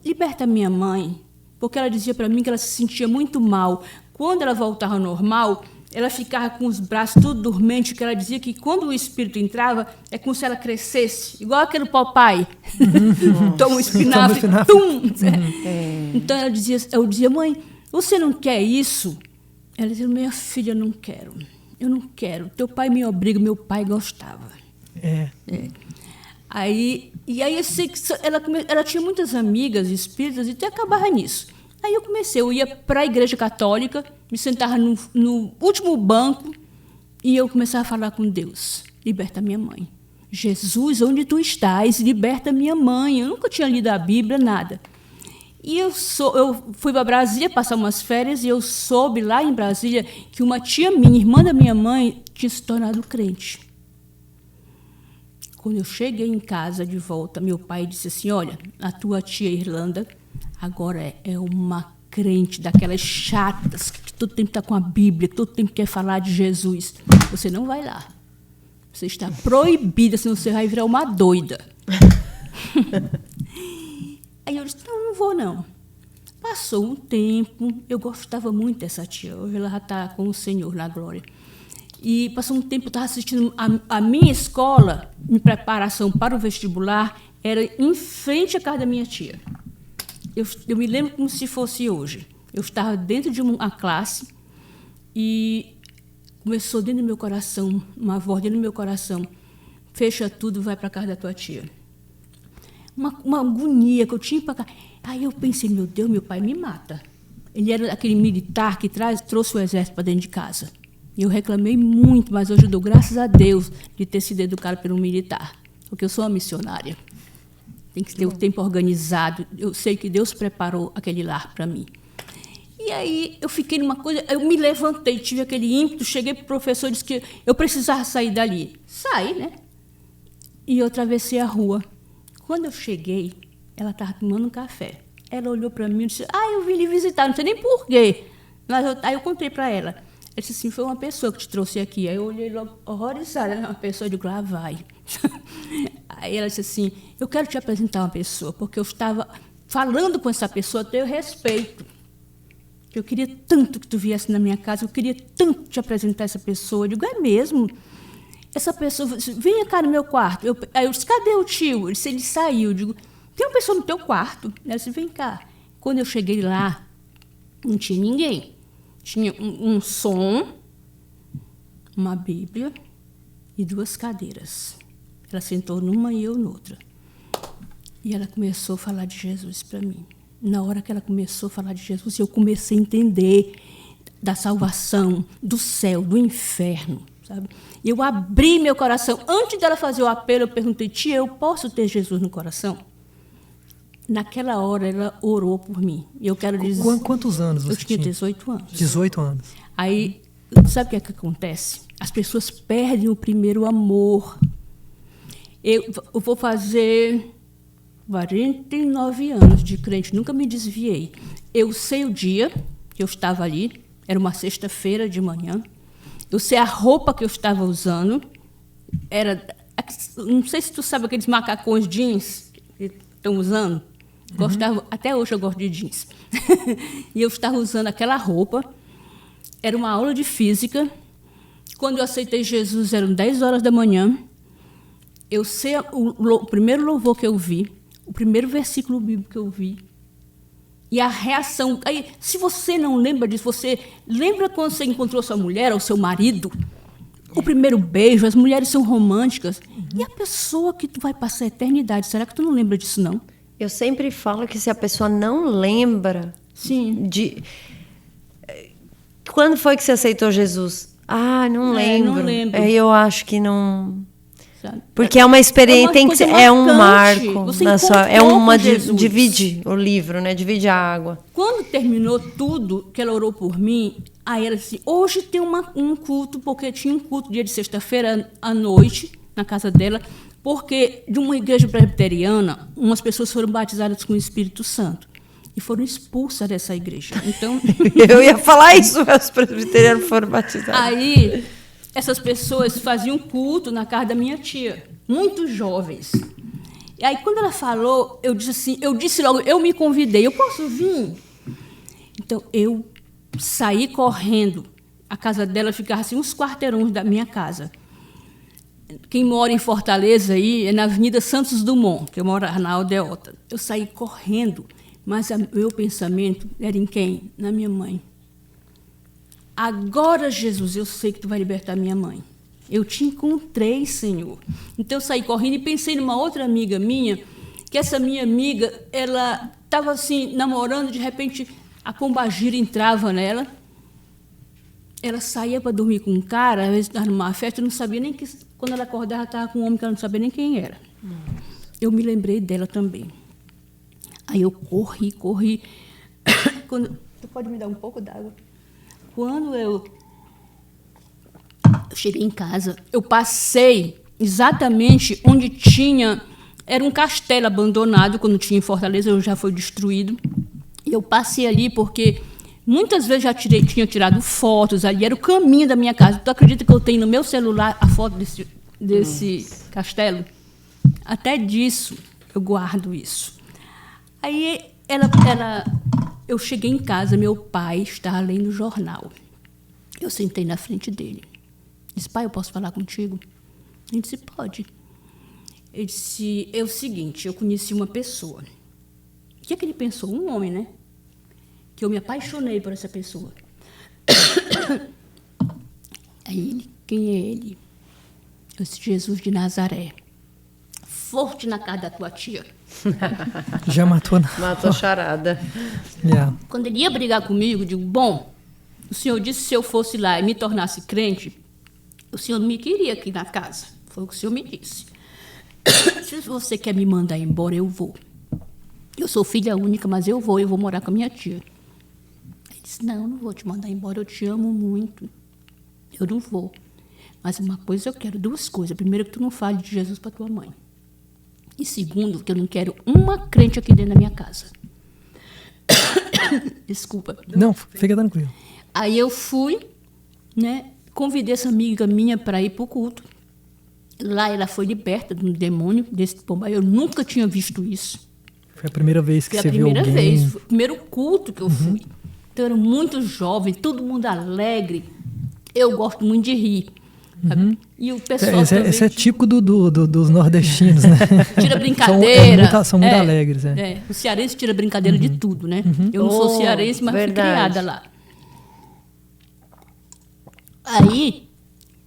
liberta minha mãe, porque ela dizia para mim que ela se sentia muito mal. Quando ela voltava ao normal, ela ficava com os braços tudo dormente, que ela dizia que quando o espírito entrava, é como se ela crescesse, igual aquele Popeye. Toma um espinafre, tum! Então eu dizia, mãe, você não quer isso? Ela dizia, minha filha, eu não quero. Teu pai me obriga, meu pai gostava. Aí eu sei que ela tinha muitas amigas espíritas e até acabava nisso. Aí eu ia para a igreja católica, me sentava no último banco e eu começava a falar com Deus. Liberta minha mãe. Jesus, onde tu estás? Liberta minha mãe. Eu nunca tinha lido a Bíblia, nada. E eu fui para Brasília passar umas férias e eu soube lá em Brasília que uma tia minha, irmã da minha mãe, tinha se tornado crente. Quando eu cheguei em casa de volta, meu pai disse assim, olha, a tua tia Irlanda agora é uma crente daquelas chatas, que todo tempo está com a Bíblia, que todo tempo quer falar de Jesus. Você não vai lá. Você está proibida, senão você vai virar uma doida. Aí eu disse, não vou não. Passou um tempo, eu gostava muito dessa tia, hoje ela já está com o Senhor na glória. E passou um tempo, eu estava assistindo a minha escola, em preparação para o vestibular, era em frente à casa da minha tia. Eu me lembro como se fosse hoje. Eu estava dentro de uma classe e começou dentro do meu coração, uma voz dentro do meu coração, fecha tudo, vai para a casa da tua tia. Uma agonia que eu tinha para cá. Aí eu pensei, meu Deus, meu pai me mata. Ele era aquele militar que trouxe o exército para dentro de casa. E eu reclamei muito, mas hoje eu dou graças a Deus de ter sido educada por um militar, porque eu sou uma missionária. Tem que ter o tempo organizado. Eu sei que Deus preparou aquele lar para mim. E aí eu fiquei numa coisa, eu me levantei, tive aquele ímpeto, cheguei para o professor e disse que eu precisava sair dali. Saí, né? E eu atravessei a rua. Quando eu cheguei, ela estava tomando um café. Ela olhou para mim e disse, eu vim lhe visitar, não sei nem porquê. Aí eu contei para ela. Ela disse assim, foi uma pessoa que te trouxe aqui. Aí eu olhei logo horrorizada, uma pessoa, eu digo, lá vai. Aí ela disse assim, eu quero te apresentar uma pessoa, porque eu estava falando com essa pessoa, tenho respeito. Eu queria tanto que tu viesse na minha casa, eu queria tanto te apresentar essa pessoa. Eu digo, é mesmo? Essa pessoa, venha cá no meu quarto. Aí eu disse, cadê o tio? Ele saiu. Eu digo, tem uma pessoa no teu quarto? Ela disse, vem cá. Quando eu cheguei lá, não tinha ninguém. Tinha um som, uma Bíblia e 2 cadeiras. Ela sentou numa e eu noutra. E ela começou a falar de Jesus para mim. Na hora que ela começou a falar de Jesus, eu comecei a entender da salvação, do céu, do inferno, sabe? E eu abri meu coração. Antes dela fazer o apelo, eu perguntei, tia, eu posso ter Jesus no coração? Naquela hora, ela orou por mim. E eu quero dizer... Quantos anos você tinha? Eu tinha 18 anos. 18 anos. Aí, sabe o que acontece? As pessoas perdem o primeiro amor. Eu vou fazer 49 anos de crente, nunca me desviei. Eu sei o dia que eu estava ali, era uma sexta-feira de manhã. Eu sei a roupa que eu estava usando. Não sei se tu sabe aqueles macacões jeans que estão usando. Gostava, até hoje eu gosto de jeans. E eu estava usando aquela roupa. Era uma aula de física. Quando eu aceitei Jesus, eram 10 horas da manhã. Eu sei o primeiro louvor que eu vi, o primeiro versículo bíblico que eu vi. E a reação. Aí, se você não lembra disso, você lembra quando você encontrou sua mulher ou seu marido? O primeiro beijo, as mulheres são românticas. E a pessoa que tu vai passar a eternidade, será que tu não lembra disso, não? Eu sempre falo que se a pessoa não lembra... Sim. Quando foi que você aceitou Jesus? Não lembro. Não lembro. Eu acho que não... Sabe? Porque é uma experiência, tem que ser, é um marco Você na sua, é encontrou uma com Jesus. divide o livro, né? Divide a água. Quando terminou tudo, que ela orou por mim, aí ela disse, hoje tem um culto, porque tinha um culto dia de sexta-feira à noite, na casa dela, porque de uma igreja presbiteriana, umas pessoas foram batizadas com o Espírito Santo e foram expulsas dessa igreja. Então, eu ia falar isso, os presbiterianos foram batizados. Aí, essas pessoas faziam culto na casa da minha tia, muito jovens. E aí, quando ela falou, eu disse logo, eu me convidei, eu posso vir? Então, eu saí correndo. A casa dela ficava assim, uns quarteirões da minha casa. Quem mora em Fortaleza aí é na Avenida Santos Dumont, que eu moro na Aldeota. Eu saí correndo, mas meu pensamento era em quem? Na minha mãe. Agora, Jesus, eu sei que tu vai libertar minha mãe. Eu te encontrei, Senhor. Então, eu saí correndo e pensei numa outra amiga minha, que essa minha amiga, ela estava assim, namorando, de repente, a pombagira entrava nela. Ela saía para dormir com um cara, às vezes estava numa festa, eu não sabia nem que... Quando ela acordava, estava com um homem que ela não sabia nem quem era. Eu me lembrei dela também. Aí eu corri. Tu pode me dar um pouco d'água? Quando eu cheguei em casa, eu passei exatamente onde tinha... Era um castelo abandonado, quando tinha em Fortaleza, já foi destruído. E eu passei ali porque muitas vezes já tinha tirado fotos, ali era o caminho da minha casa. Tu acredita que eu tenho no meu celular a foto desse castelo? Até disso eu guardo isso. Aí ela eu cheguei em casa, meu pai estava lendo o jornal. Eu sentei na frente dele. Disse, pai, eu posso falar contigo? Ele disse, pode. Ele disse, é o seguinte, eu conheci uma pessoa. O que é que ele pensou? Um homem, né? Que eu me apaixonei por essa pessoa. Aí ele, quem é ele? Eu disse, Jesus de Nazaré. Forte na casa da tua tia. Já matou na... Matou charada. Yeah. Quando ele ia brigar comigo, eu digo, bom, o senhor disse que se eu fosse lá e me tornasse crente, o senhor não me queria aqui na casa. Foi o que o senhor me disse. Se você quer me mandar embora, eu vou. Eu sou filha única, mas eu vou morar com a minha tia. Ele disse, não vou te mandar embora, eu te amo muito. Eu não vou. Mas uma coisa eu quero, duas coisas. Primeiro, que tu não fale de Jesus para tua mãe. E segundo, que eu não quero uma crente aqui dentro da minha casa. Desculpa. Não, fica tranquilo. Aí eu fui, né, convidei essa amiga minha para ir para o culto. Lá ela foi liberta de um demônio desse pomba. Eu nunca tinha visto isso. Foi a primeira vez que Foi você viu alguém. a primeira vez, foi o primeiro culto que eu fui. Então era muito jovem, todo mundo alegre. Eu gosto muito de rir. Sabe? E o pessoal Esse é típico dos nordestinos, né? tira brincadeira. São muito alegres. O cearense tira brincadeira de tudo, né? Eu não sou cearense, mas fui criada lá. Aí,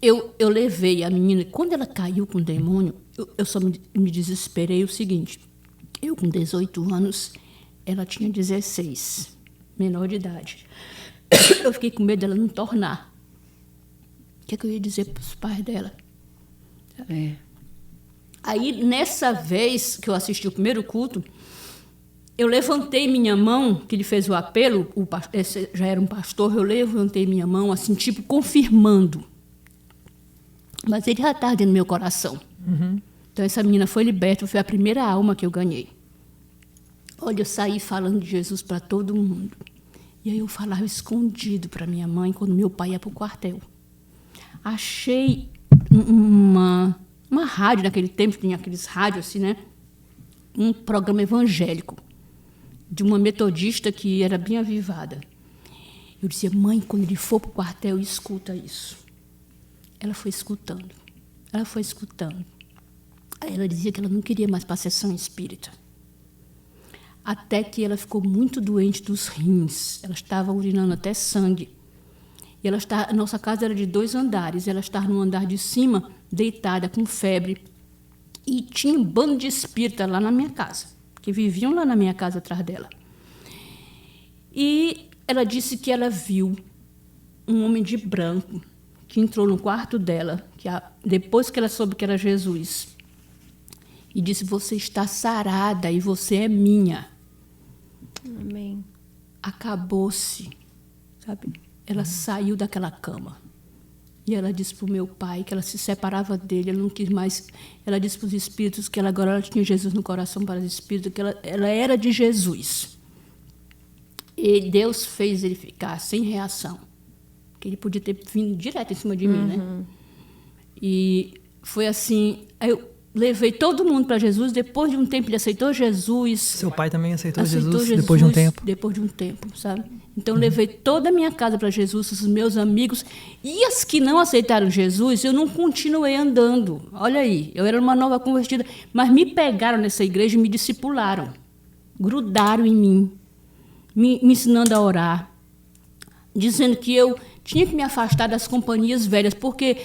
eu levei a menina. Quando ela caiu com o demônio, eu só me desesperei o seguinte. Eu com 18 anos, ela tinha 16, menor de idade. Eu fiquei com medo dela não tornar. O que é que eu ia dizer para os pais dela? Aí, nessa vez que eu assisti o primeiro culto, eu levantei minha mão, que ele fez o apelo, esse já era um pastor, eu levantei minha mão, assim, tipo, confirmando. Mas ele já estava dentro do meu coração. Então, essa menina foi liberta, foi a primeira alma que eu ganhei. Olha, eu saí falando de Jesus para todo mundo. E aí eu falava escondido para minha mãe, quando meu pai ia para o quartel. Achei uma rádio, naquele tempo, tinha aqueles rádios assim, né? Um programa evangélico, de uma metodista que era bem avivada. Eu dizia, mãe, quando ele for para o quartel, escuta isso. Ela foi escutando. Aí ela dizia que ela não queria mais para a sessão espírita. Até que ela ficou muito doente dos rins. Ela estava urinando até sangue. E a nossa casa era de 2 andares. Ela estava no andar de cima, deitada, com febre. E tinha um bando de espírita lá na minha casa, que viviam lá na minha casa atrás dela. E ela disse que ela viu um homem de branco que entrou no quarto dela, depois que ela soube que era Jesus, e disse, você está sarada e você é minha. Amém. Acabou-se, sabe? Ela saiu daquela cama. E ela disse para o meu pai que ela se separava dele, ela não quis mais. Ela disse para os espíritos que agora ela tinha Jesus no coração para os espíritos, que ela era de Jesus. E Deus fez ele ficar sem reação. Que ele podia ter vindo direto em cima de mim, né? E foi assim. Aí eu levei todo mundo para Jesus. Depois de um tempo, ele aceitou Jesus. Seu pai também aceitou Jesus depois de um tempo? Depois de um tempo, sabe? Então, levei toda a minha casa para Jesus, os meus amigos. E as que não aceitaram Jesus, eu não continuei andando. Olha aí, eu era uma nova convertida. Mas me pegaram nessa igreja e me discipularam. Grudaram em mim, me ensinando a orar. Dizendo que eu tinha que me afastar das companhias velhas, porque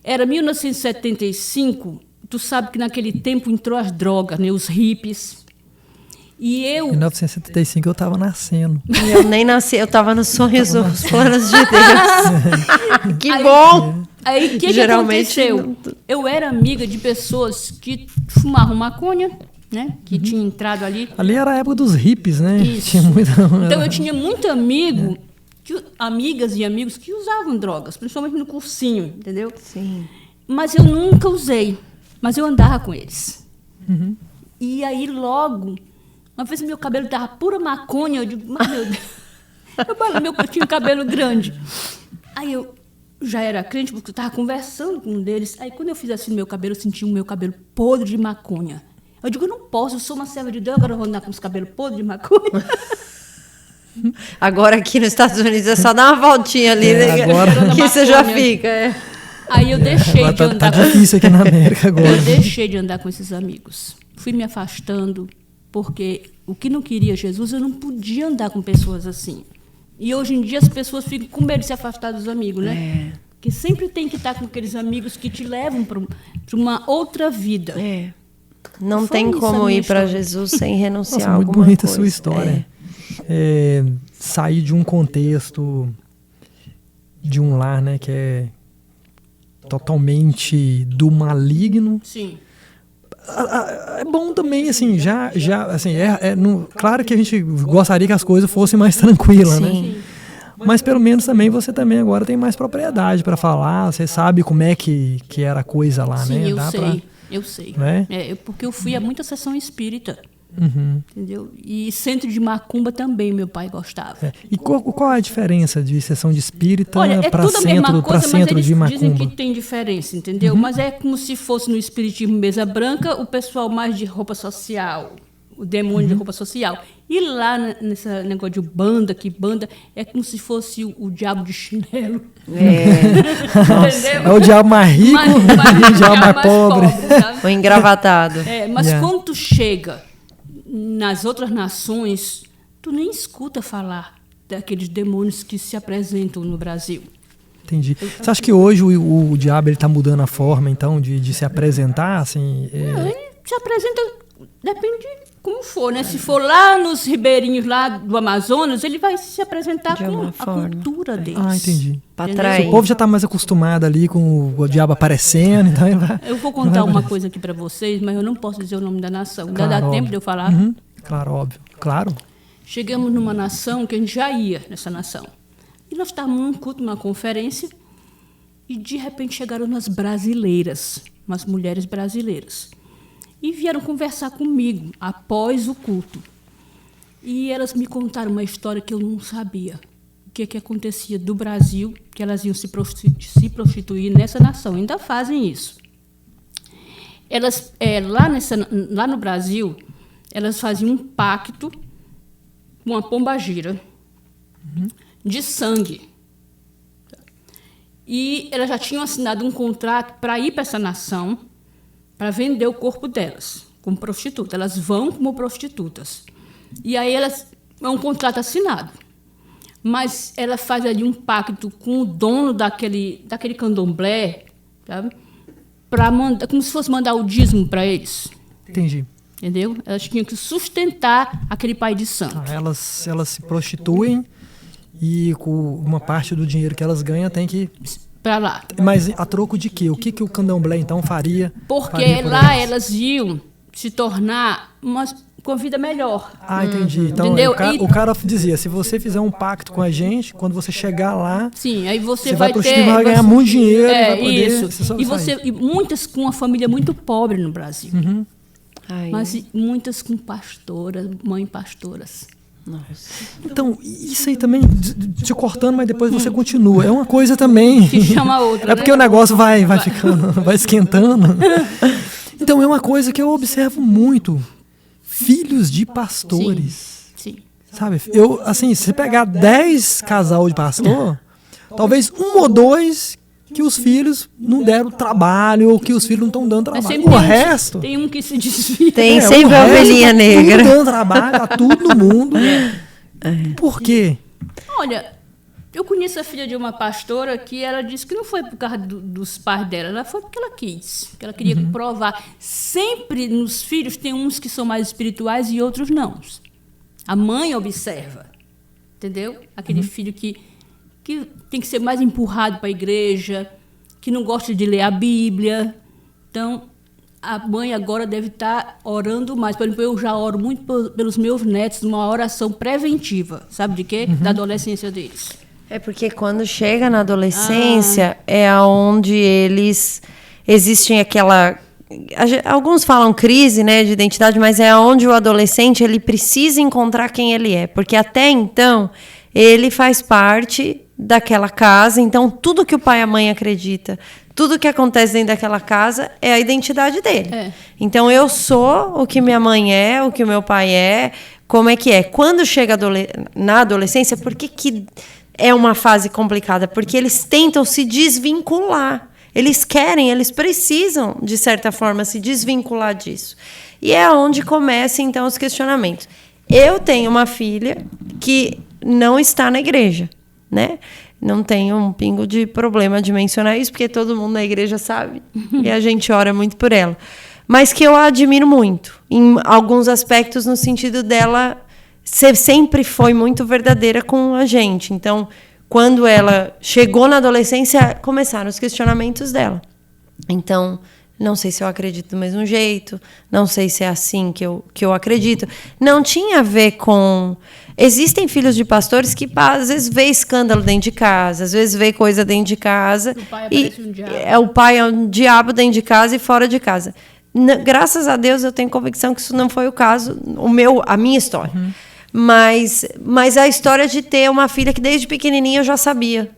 era 1975, tu sabe que naquele tempo entrou as drogas, né, os hippies. E eu... Em 1975 eu estava nascendo. Eu nem nasci, eu estava nos sonhos, nos planos de Deus. Que bom! Aí o que aconteceu? Eu era amiga de pessoas que fumavam maconha, né? Que tinham entrado ali. Ali era a época dos hippies, né? Isso. Tinha muita... Então eu tinha muito amigo, amigas e amigos que usavam drogas, principalmente no cursinho, entendeu? Sim. Mas eu nunca usei, mas eu andava com eles. E aí logo... Uma vez meu cabelo estava pura maconha, eu digo, mas meu Deus, eu tinha cabelo grande. Aí eu já era crente, porque eu estava conversando com um deles. Aí quando eu fiz assim no meu cabelo, eu senti o meu cabelo podre de maconha. Eu digo, eu não posso, eu sou uma serva de Deus, agora eu vou andar com os cabelos podres de maconha. Agora aqui nos Estados Unidos é só dar uma voltinha ali, né? Agora... que você já fica. Aí eu deixei de andar. Tá difícil aqui na América agora. Eu deixei de andar com esses amigos. Fui me afastando, porque o que não queria Jesus, eu não podia andar com pessoas assim. E hoje em dia as pessoas ficam com medo de se afastar dos amigos, né? Que sempre tem que estar com aqueles amigos que te levam para uma outra vida. Não tem como ir para Jesus sem renunciar a alguma muito bonita coisa. A sua história. Sair de um contexto de um lar, né, que é totalmente do maligno. Sim. É bom também, assim, assim, claro que a gente gostaria que as coisas fossem mais tranquilas, né? Mas pelo menos também você também agora tem mais propriedade para falar, você sabe como é que era a coisa lá, sim, né? Eu sei. Né? Porque eu fui a muita sessão espírita. Entendeu? E centro de macumba também meu pai gostava. E qual a diferença de sessão de espírita para centro de macumba? Dizem que tem diferença, entendeu? Mas é como se fosse no espiritismo mesa branca, o pessoal mais de roupa social, o demônio de roupa social. E lá nesse negócio de banda é como se fosse o diabo de chinelo. É o diabo mais rico e o diabo mais pobre. O engravatado. Mas quando tu chega nas outras nações, tu nem escuta falar daqueles demônios que se apresentam no Brasil. Entendi. Você acha que hoje o diabo está mudando a forma, então, de se apresentar? Assim, Ele se apresenta, depende de como for, né? Se for lá nos ribeirinhos lá do Amazonas, ele vai se apresentar com a cultura deles. Entendi. O povo já está mais acostumado ali com o diabo aparecendo, então eu vou contar uma coisa aqui para vocês, mas eu não posso dizer o nome da nação. Ainda dá tempo de eu falar? Claro, óbvio. Claro. Chegamos numa nação que a gente já ia nessa nação. E nós estávamos num culto, numa conferência, e de repente chegaram umas brasileiras, umas mulheres brasileiras. E vieram conversar comigo após o culto. E elas me contaram uma história que eu não sabia. O que acontecia do Brasil, que elas iam se prostituir nessa nação. Ainda fazem isso. Elas, lá no Brasil, elas faziam um pacto com uma pombagira de sangue. E elas já tinham assinado um contrato para ir para essa nação, para vender o corpo delas como prostituta. Elas vão como prostitutas. E aí é um contrato assinado. Mas ela faz ali um pacto com o dono daquele candomblé, sabe? Como se fosse mandar o dízimo para eles. Entendi. Entendeu? Elas tinham que sustentar aquele pai de santo. Elas se prostituem e com uma parte do dinheiro que elas ganham tem que... Para lá. Mas a troco de quê? O que o candomblé, então, faria? Porque lá elas iam se tornar com vida melhor. Entendi. Então, o cara dizia, se você fizer um pacto com a gente, quando você chegar lá, sim, aí você vai ganhar muito dinheiro. Vai poder, isso. E muitas com uma família muito pobre no Brasil. Mas muitas com mães pastoras. Nossa. Então, isso aí também, te cortando, mas depois você continua. É uma coisa também... Que chama a outra, É porque o negócio vai ficando, vai esquentando. Então, é uma coisa que eu observo muito. Filhos de pastores. Sim. Sabe? Se você pegar 10 casal de pastor, talvez 1 ou 2 que os filhos não deram trabalho ou que os filhos não estão dando trabalho. O resto... Tem um que se desvia. Tem sempre a ovelhinha negra. Tudo dando trabalho a todo mundo. Por quê? Olha, eu conheço a filha de uma pastora que ela disse que não foi por causa dos pais dela, ela foi porque ela quis, que ela queria provar. Sempre nos filhos tem uns que são mais espirituais e outros não. A mãe observa, entendeu? Aquele filho que tem que ser mais empurrado para a igreja, que não gosta de ler a Bíblia. Então, a mãe agora deve estar orando mais. Por exemplo, eu já oro muito pelos meus netos, numa oração preventiva. Sabe de quê? Da adolescência deles. É porque quando chega na adolescência, é onde eles... Existem aquela... Alguns falam crise, né, de identidade, mas é onde o adolescente ele precisa encontrar quem ele é. Porque até então, ele faz parte daquela casa, então tudo que o pai e a mãe acredita, tudo que acontece dentro daquela casa é a identidade dele. Então eu sou o que minha mãe é, o que o meu pai é, como é que é. Quando chega na adolescência, por que é uma fase complicada? Porque eles tentam se desvincular. Eles precisam, de certa forma, se desvincular disso. E é onde começam, então, os questionamentos. Eu tenho uma filha que não está na igreja, né? Não tenho um pingo de problema de mencionar isso, porque todo mundo na igreja sabe. E a gente ora muito por ela. Mas que eu a admiro muito, em alguns aspectos, no sentido dela sempre foi muito verdadeira com a gente. Então, quando ela chegou na adolescência, começaram os questionamentos dela. Então, não sei se eu acredito do mesmo jeito, não sei se é assim que eu acredito. Não tinha a ver com... Existem filhos de pastores que, às vezes, vê escândalo dentro de casa, às vezes vê coisa dentro de casa. O pai parece um diabo. O pai é um diabo dentro de casa e fora de casa. Graças a Deus, eu tenho convicção que isso não foi o caso, a minha história. Uhum. Mas a história de ter uma filha que desde pequenininha eu já sabia.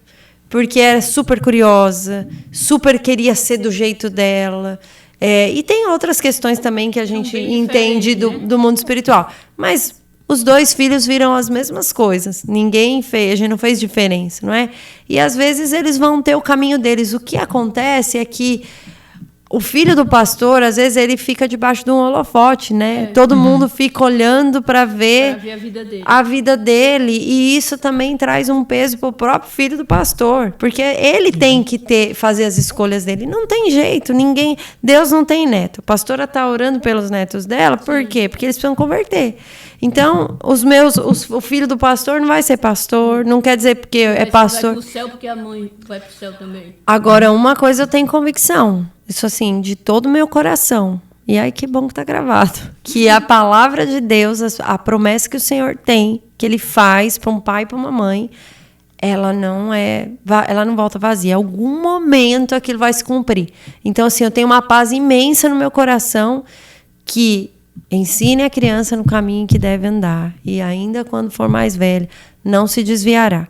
Porque era super curiosa, super queria ser do jeito dela. E tem outras questões também que a gente entende do mundo espiritual. Mas os 2 filhos viram as mesmas coisas. Ninguém fez, a gente não fez diferença, não é? E às vezes eles vão ter o caminho deles. O que acontece é que o filho do pastor, às vezes, ele fica debaixo de um holofote, né? Todo mundo fica olhando para ver a vida dele. E isso também traz um peso para o próprio filho do pastor. Porque ele tem que fazer as escolhas dele. Não tem jeito, ninguém... Deus não tem neto. A pastora está orando pelos netos dela. Por quê? Porque eles precisam converter. Então, o filho do pastor não vai ser pastor. Não quer dizer porque é pastor... Vai para o céu porque a mãe vai para o céu também. Agora, uma coisa eu tenho convicção. Isso assim, de todo o meu coração. E aí que bom que está gravado. Que a palavra de Deus, a promessa que o Senhor tem, que Ele faz para um pai e para uma mãe, ela não volta vazia. Em algum momento aquilo vai se cumprir. Então, assim, eu tenho uma paz imensa no meu coração que ensine a criança no caminho que deve andar. E ainda quando for mais velha, não se desviará.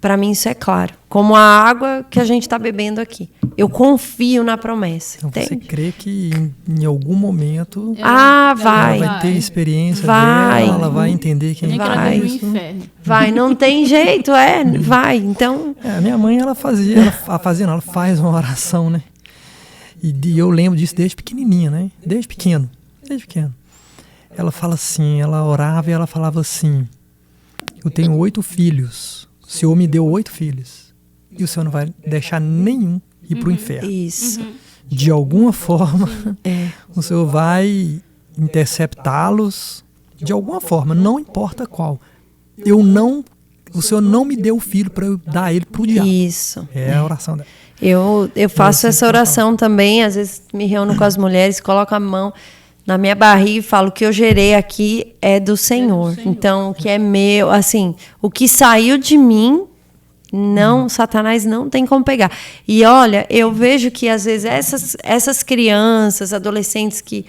Para mim isso é claro. Como a água que a gente está bebendo aqui. Eu confio na promessa. Então você crê que em algum momento vai. Ela vai ter experiência dela, ela vai entender quem vai. No inferno. Vai, não tem jeito, vai. Então... A minha mãe, ela faz uma oração, né? E eu lembro disso desde pequenininha, né? Desde pequeno. Ela fala assim, ela orava e ela falava assim: eu tenho 8 filhos. O Senhor me deu 8 filhos. E o Senhor não vai deixar nenhum ir para o inferno. Isso. De alguma forma, o Senhor vai interceptá-los. De alguma forma, não importa qual. O Senhor não me deu o filho para eu dar ele para o diabo. Isso. É a oração dela. Eu faço essa oração também. Às vezes me reúno com as mulheres, coloco a mão na minha barriga e falo: o que eu gerei aqui é do Senhor. Então, o que é meu, assim, o que saiu de mim, Satanás não tem como pegar. E olha, eu vejo que às vezes essas crianças, adolescentes que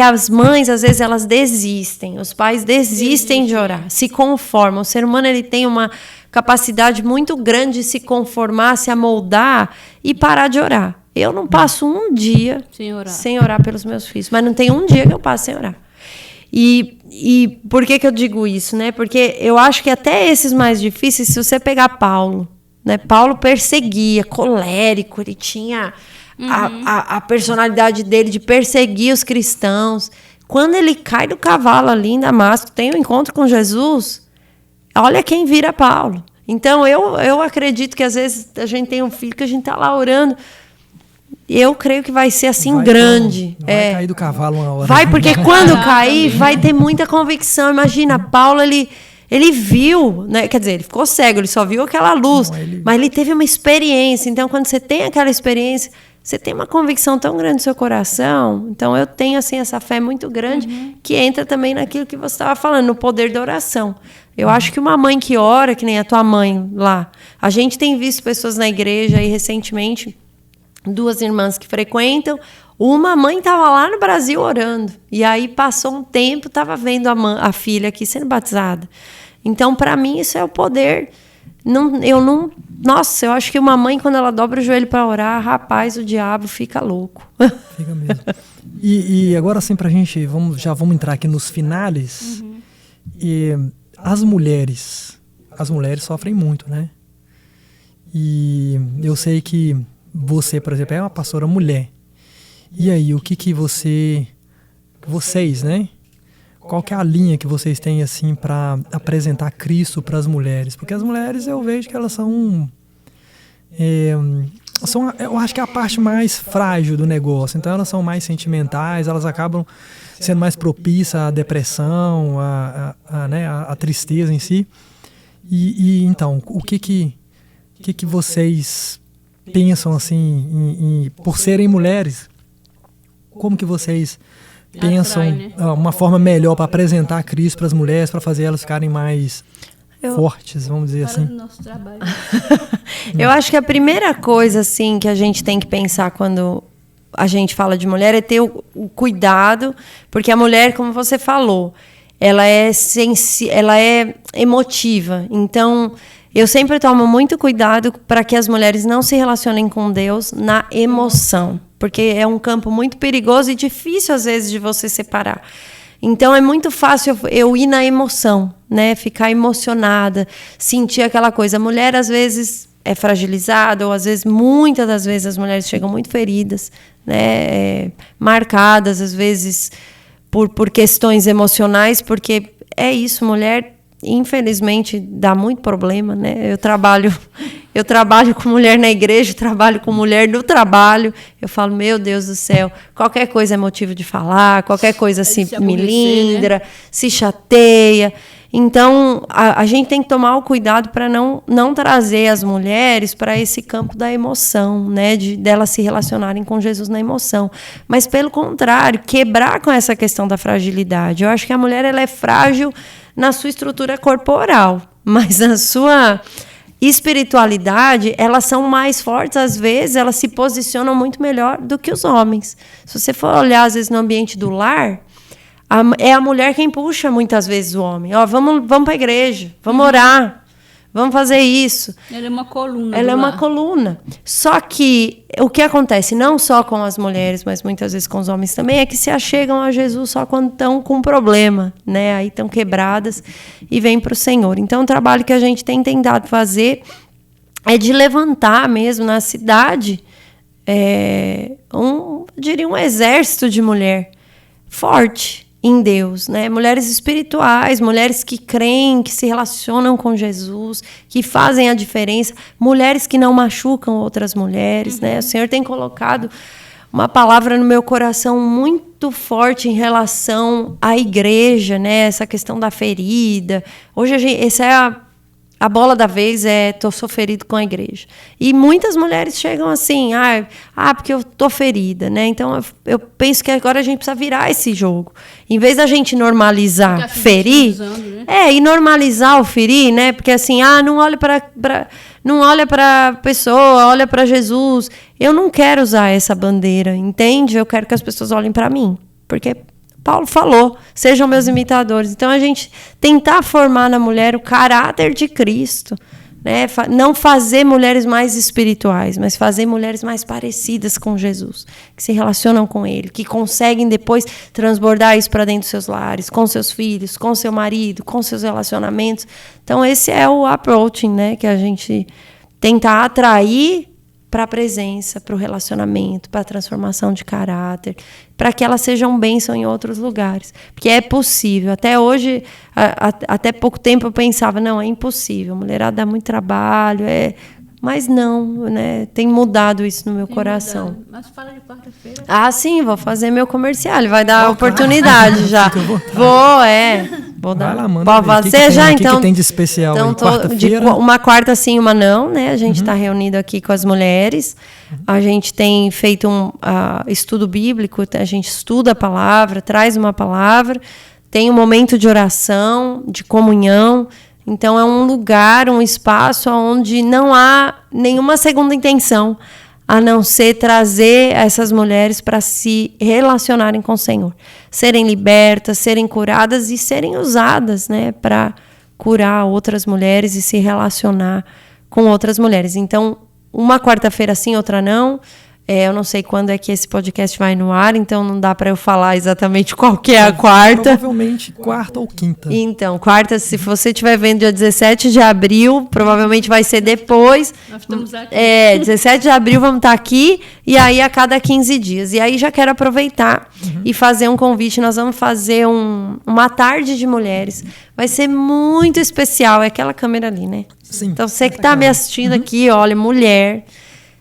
as mães, às vezes, elas desistem, os pais desistem de orar, se conformam. O ser humano, ele tem uma capacidade muito grande de se conformar, se amoldar e parar de orar. Eu não passo um dia sem orar pelos meus filhos, mas não tem um dia que eu passo sem orar. E por que eu digo isso, né? Porque eu acho que até esses mais difíceis, se você pegar Paulo, né? Paulo perseguia, colérico, ele tinha a personalidade dele de perseguir os cristãos. Quando ele cai do cavalo ali em Damasco, tem um encontro com Jesus, olha quem vira Paulo. Então, eu acredito que às vezes a gente tem um filho que a gente está lá orando. Eu creio que vai ser assim grande. Vai cair do cavalo uma hora. Vai, porque quando cair, vai ter muita convicção. Imagina, Paulo, ele viu, né? Quer dizer, ele ficou cego, ele só viu aquela luz. Mas ele teve uma experiência. Então, quando você tem aquela experiência, você tem uma convicção tão grande no seu coração. Então, eu tenho assim, essa fé muito grande que entra também naquilo que você estava falando, no poder da oração. Eu acho que uma mãe que ora, que nem a tua mãe lá. A gente tem visto pessoas na igreja aí recentemente, 2 irmãs que frequentam. Uma mãe estava lá no Brasil orando. E aí passou um tempo, estava vendo a filha aqui sendo batizada. Então, para mim, isso é o poder. Nossa, eu acho que uma mãe, quando ela dobra o joelho para orar, rapaz, o diabo fica louco. Fica mesmo. E agora, assim, pra gente, já vamos entrar aqui nos finales. E as mulheres sofrem muito, né? E eu sei que você, por exemplo, é uma pastora mulher. E aí, o que vocês, né? Qual que é a linha que vocês têm, assim, para apresentar Cristo para as mulheres? Porque as mulheres, eu vejo que elas são, eu acho que é a parte mais frágil do negócio. Então, elas são mais sentimentais, elas acabam sendo mais propícias à depressão, à tristeza em si. E então, o que vocês pensam, assim, por serem mulheres? Como que vocês pensam uma forma melhor para apresentar Cristo para as mulheres, para fazer elas ficarem mais fortes, vamos dizer assim? Nosso trabalho. Eu acho que a primeira coisa, assim, que a gente tem que pensar quando a gente fala de mulher é ter o cuidado, porque a mulher, como você falou, ela é emotiva. Então, eu sempre tomo muito cuidado para que as mulheres não se relacionem com Deus na emoção, porque é um campo muito perigoso e difícil, às vezes, de você separar. Então, é muito fácil eu ir na emoção, né? Ficar emocionada, sentir aquela coisa. A mulher, às vezes, é fragilizada, ou, às vezes, muitas das vezes, as mulheres chegam muito feridas, né? Marcadas, às vezes, por questões emocionais, porque é isso, mulher, infelizmente, dá muito problema, né? Eu trabalho com mulher na igreja, trabalho com mulher no trabalho. Eu falo, meu Deus do céu, qualquer coisa é motivo de falar, qualquer coisa se melindra, né? Se chateia. Então, a gente tem que tomar o cuidado para não trazer as mulheres para esse campo da emoção, né? Delas se relacionarem com Jesus na emoção. Mas, pelo contrário, quebrar com essa questão da fragilidade. Eu acho que a mulher ela é frágil na sua estrutura corporal, mas na sua espiritualidade, elas são mais fortes, às vezes, elas se posicionam muito melhor do que os homens. Se você for olhar, às vezes, no ambiente do lar, é a mulher quem puxa, muitas vezes, o homem. Ó, vamos para a igreja, vamos orar, vamos fazer isso. Ela é uma coluna. Ela é uma coluna. Só que o que acontece, não só com as mulheres, mas muitas vezes com os homens também, é que se achegam a Jesus só quando estão com problema, né? Aí estão quebradas e vêm para o Senhor. Então, o trabalho que a gente tem tentado fazer é de levantar mesmo na cidade, diria um exército de mulher forte em Deus, né? Mulheres espirituais, mulheres que creem, que se relacionam com Jesus, que fazem a diferença, mulheres que não machucam outras mulheres, né? O Senhor tem colocado uma palavra no meu coração muito forte em relação à igreja, né? Essa questão da ferida. Hoje essa é a bola da vez, sou ferido com a igreja. E muitas mulheres chegam assim, porque eu tô ferida, né? Então, eu penso que agora a gente precisa virar esse jogo. Em vez da gente normalizar ferir, né? E normalizar o ferir, né? Porque assim, não olha para a pessoa, olha para Jesus. Eu não quero usar essa bandeira, entende? Eu quero que as pessoas olhem para mim, porque Paulo falou, sejam meus imitadores. Então, a gente tentar formar na mulher o caráter de Cristo, né? Não fazer mulheres mais espirituais, mas fazer mulheres mais parecidas com Jesus, que se relacionam com Ele, que conseguem depois transbordar isso para dentro dos seus lares, com seus filhos, com seu marido, com seus relacionamentos. Então, esse é o approaching, né? Que a gente tenta atrair para a presença, para o relacionamento, para a transformação de caráter, para que elas sejam bênção em outros lugares. Porque é possível. Até hoje, até pouco tempo, eu pensava, não, é impossível. A mulherada dá muito trabalho, mas não, né? Tem mudado isso no meu coração. Mudado. Mas fala de quarta-feira. Sim, vou fazer meu comercial. Ele vai dar oportunidade já. Vou dar. Vai lá, manda. Pode fazer já, então. O que tem de especial então, aí? Quarta-feira? Uma quarta sim, uma não, né? A gente está reunido aqui com as mulheres. A gente tem feito um estudo bíblico, a gente estuda a palavra, traz uma palavra, tem um momento de oração, de comunhão. Então, é um lugar, um espaço onde não há nenhuma segunda intenção, a não ser trazer essas mulheres para se relacionarem com o Senhor. Serem libertas, serem curadas e serem usadas, né, para curar outras mulheres e se relacionar com outras mulheres. Então, uma quarta-feira sim, outra não. Eu não sei quando é que esse podcast vai no ar, então não dá para eu falar exatamente qual que é a quarta. Provavelmente quarta ou quinta. Então, quarta, se você estiver vendo dia 17 de abril, provavelmente vai ser depois. Nós estamos aqui. 17 de abril vamos estar aqui, e aí a cada 15 dias. E aí já quero aproveitar e fazer um convite. Nós vamos fazer uma tarde de mulheres. Vai ser muito especial. É aquela câmera ali, né? Sim. Então, você que está me assistindo aqui, olha, mulher,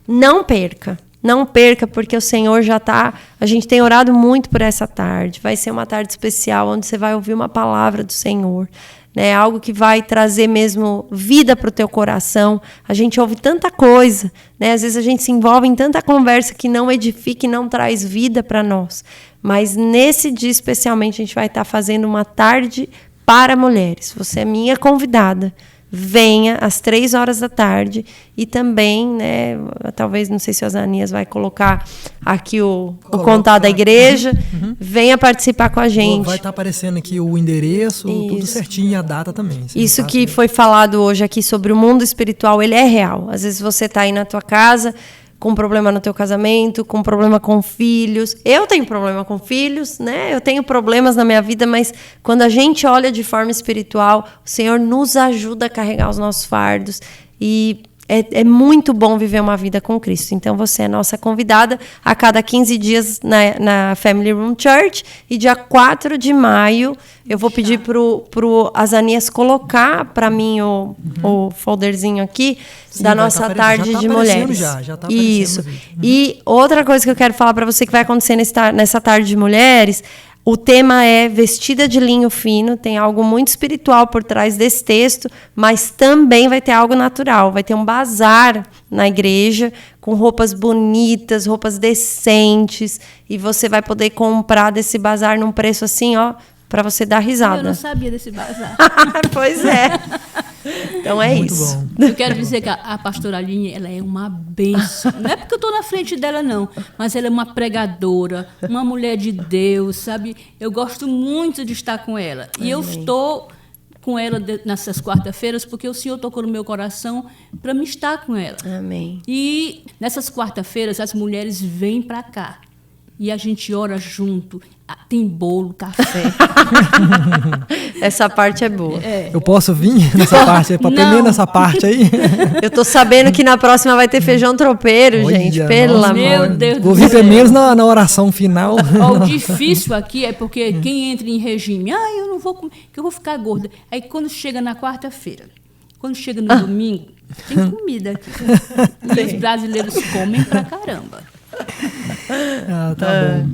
não perca. Não perca, porque o Senhor já está... A gente tem orado muito por essa tarde. Vai ser uma tarde especial, onde você vai ouvir uma palavra do Senhor. Né? Algo que vai trazer mesmo vida para o teu coração. A gente ouve tanta coisa. Né? Às vezes a gente se envolve em tanta conversa que não edifica e não traz vida para nós. Mas nesse dia especialmente, a gente vai estar fazendo uma tarde para mulheres. Você é minha convidada. Venha às 3h da tarde e também, né, talvez, não sei se o Osanias vai colocar aqui o contato da igreja, venha participar com a gente. Vai estar aparecendo aqui o endereço, tudo certinho, e a data também. Isso que foi falado hoje aqui sobre o mundo espiritual, ele é real. Às vezes você está aí na tua casa com problema no teu casamento, com problema com filhos. Eu tenho problema com filhos, né? Eu tenho problemas na minha vida, mas quando a gente olha de forma espiritual, o Senhor nos ajuda a carregar os nossos fardos. E é muito bom viver uma vida com Cristo. Então, você é nossa convidada a cada 15 dias na Family Room Church. E dia 4 de maio, eu vou pedir pro Asanias colocar para mim o folderzinho aqui. Sim, da nossa tarde de mulheres. Já tá isso. E outra coisa que eu quero falar para você que vai acontecer nessa tarde de mulheres... O tema é vestida de linho fino, tem algo muito espiritual por trás desse texto, mas também vai ter algo natural. Vai ter um bazar na igreja com roupas bonitas, roupas decentes, e você vai poder comprar desse bazar num preço assim, ó, para você dar risada. Eu não sabia desse bazar. Pois é. Então é muito isso. Bom. Eu quero dizer que a pastora Aline, ela é uma bênção. Não é porque eu estou na frente dela, não. Mas ela é uma pregadora, uma mulher de Deus, sabe? Eu gosto muito de estar com ela. E eu estou com ela nessas quarta-feiras porque o Senhor tocou no meu coração para me estar com ela. Amém. E nessas quarta-feiras as mulheres vêm para cá. E a gente ora junto. Tem bolo, café. Essa parte é boa. Eu posso vir nessa parte, para aprender nessa parte aí? Eu tô sabendo que na próxima vai ter feijão tropeiro, Olha, gente. Pelo amor. Meu Deus Vou do vir céu. pelo menos na oração final. O difícil aqui é porque quem entra em regime, eu não vou comer, que eu vou ficar gorda. Aí quando chega na quarta-feira, quando chega no domingo, tem comida aqui. E os brasileiros comem pra caramba. Tá bom.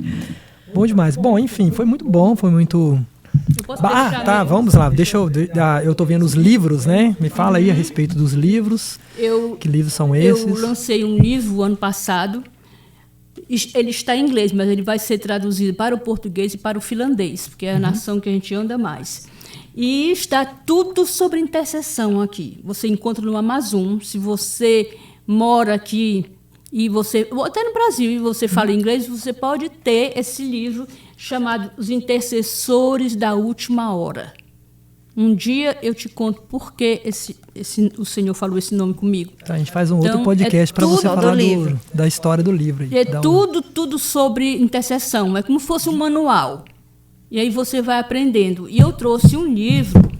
Bom demais. Bom, enfim, foi muito bom, foi muito... Eu posso deixar Tá, mesmo? vamos lá. Eu tô vendo os livros, né? Me fala aí a respeito dos livros. Que livros são esses? Eu lancei um livro ano passado. Ele está em inglês, mas ele vai ser traduzido para o português e para o finlandês, porque é a nação que a gente anda mais. E está tudo sobre intercessão aqui. Você encontra no Amazon. Se você mora aqui e você, até no Brasil, e você fala inglês, você pode ter esse livro chamado Os Intercessores da Última Hora. Um dia eu te conto por que o Senhor falou esse nome comigo. Tá, a gente faz um Então, outro podcast para você falar da história do livro. É tudo sobre intercessão. É como se fosse um manual. E aí você vai aprendendo. E eu trouxe um livro.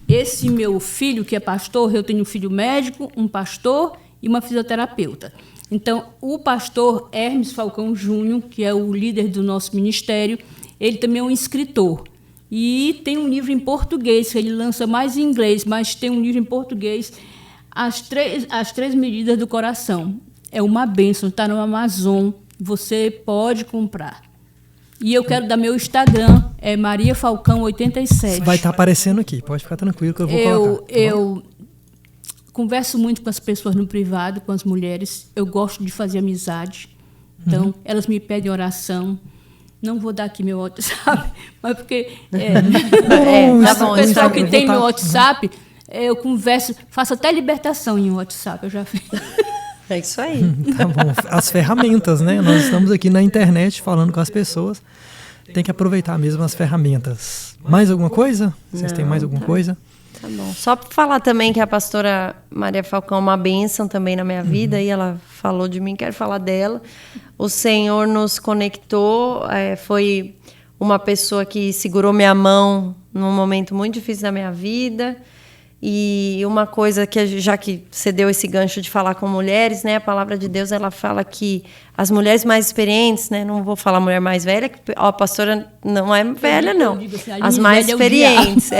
Esse meu filho, que é pastor, eu tenho um filho médico, um pastor e uma fisioterapeuta. Então, o pastor Hermes Falcão Júnior, que é o líder do nosso ministério, ele também é um escritor. E tem um livro em português, que ele lança mais em inglês, mas tem um livro em português, As Três Medidas do Coração. É uma bênção, está no Amazon, você pode comprar. E eu quero dar meu Instagram, é Maria Falcão 87. Vai estar aparecendo aqui, pode ficar tranquilo que eu vou colocar. Eu converso muito com as pessoas no privado, com as mulheres. Eu gosto de fazer amizade. Então, elas me pedem oração. Não vou dar aqui meu WhatsApp, mas porque tá bom, o pessoal que tem tá. meu WhatsApp, eu converso, faço até libertação em WhatsApp, eu já fiz. É isso aí. Tá bom. As ferramentas, né? Nós estamos aqui na internet falando com as pessoas. Tem que aproveitar mesmo as ferramentas. Mais alguma coisa? Vocês têm mais alguma coisa? Tá bom. Só para falar também que a pastora Maria Falcão é uma bênção também na minha vida, e ela falou de mim, quero falar dela. O Senhor nos conectou, foi uma pessoa que segurou minha mão num momento muito difícil da minha vida. E uma coisa que, já que você deu esse gancho de falar com mulheres, né, a palavra de Deus, ela fala que as mulheres mais experientes, né, não vou falar mulher mais velha, que a pastora não é velha, não. Assim, as mais experientes,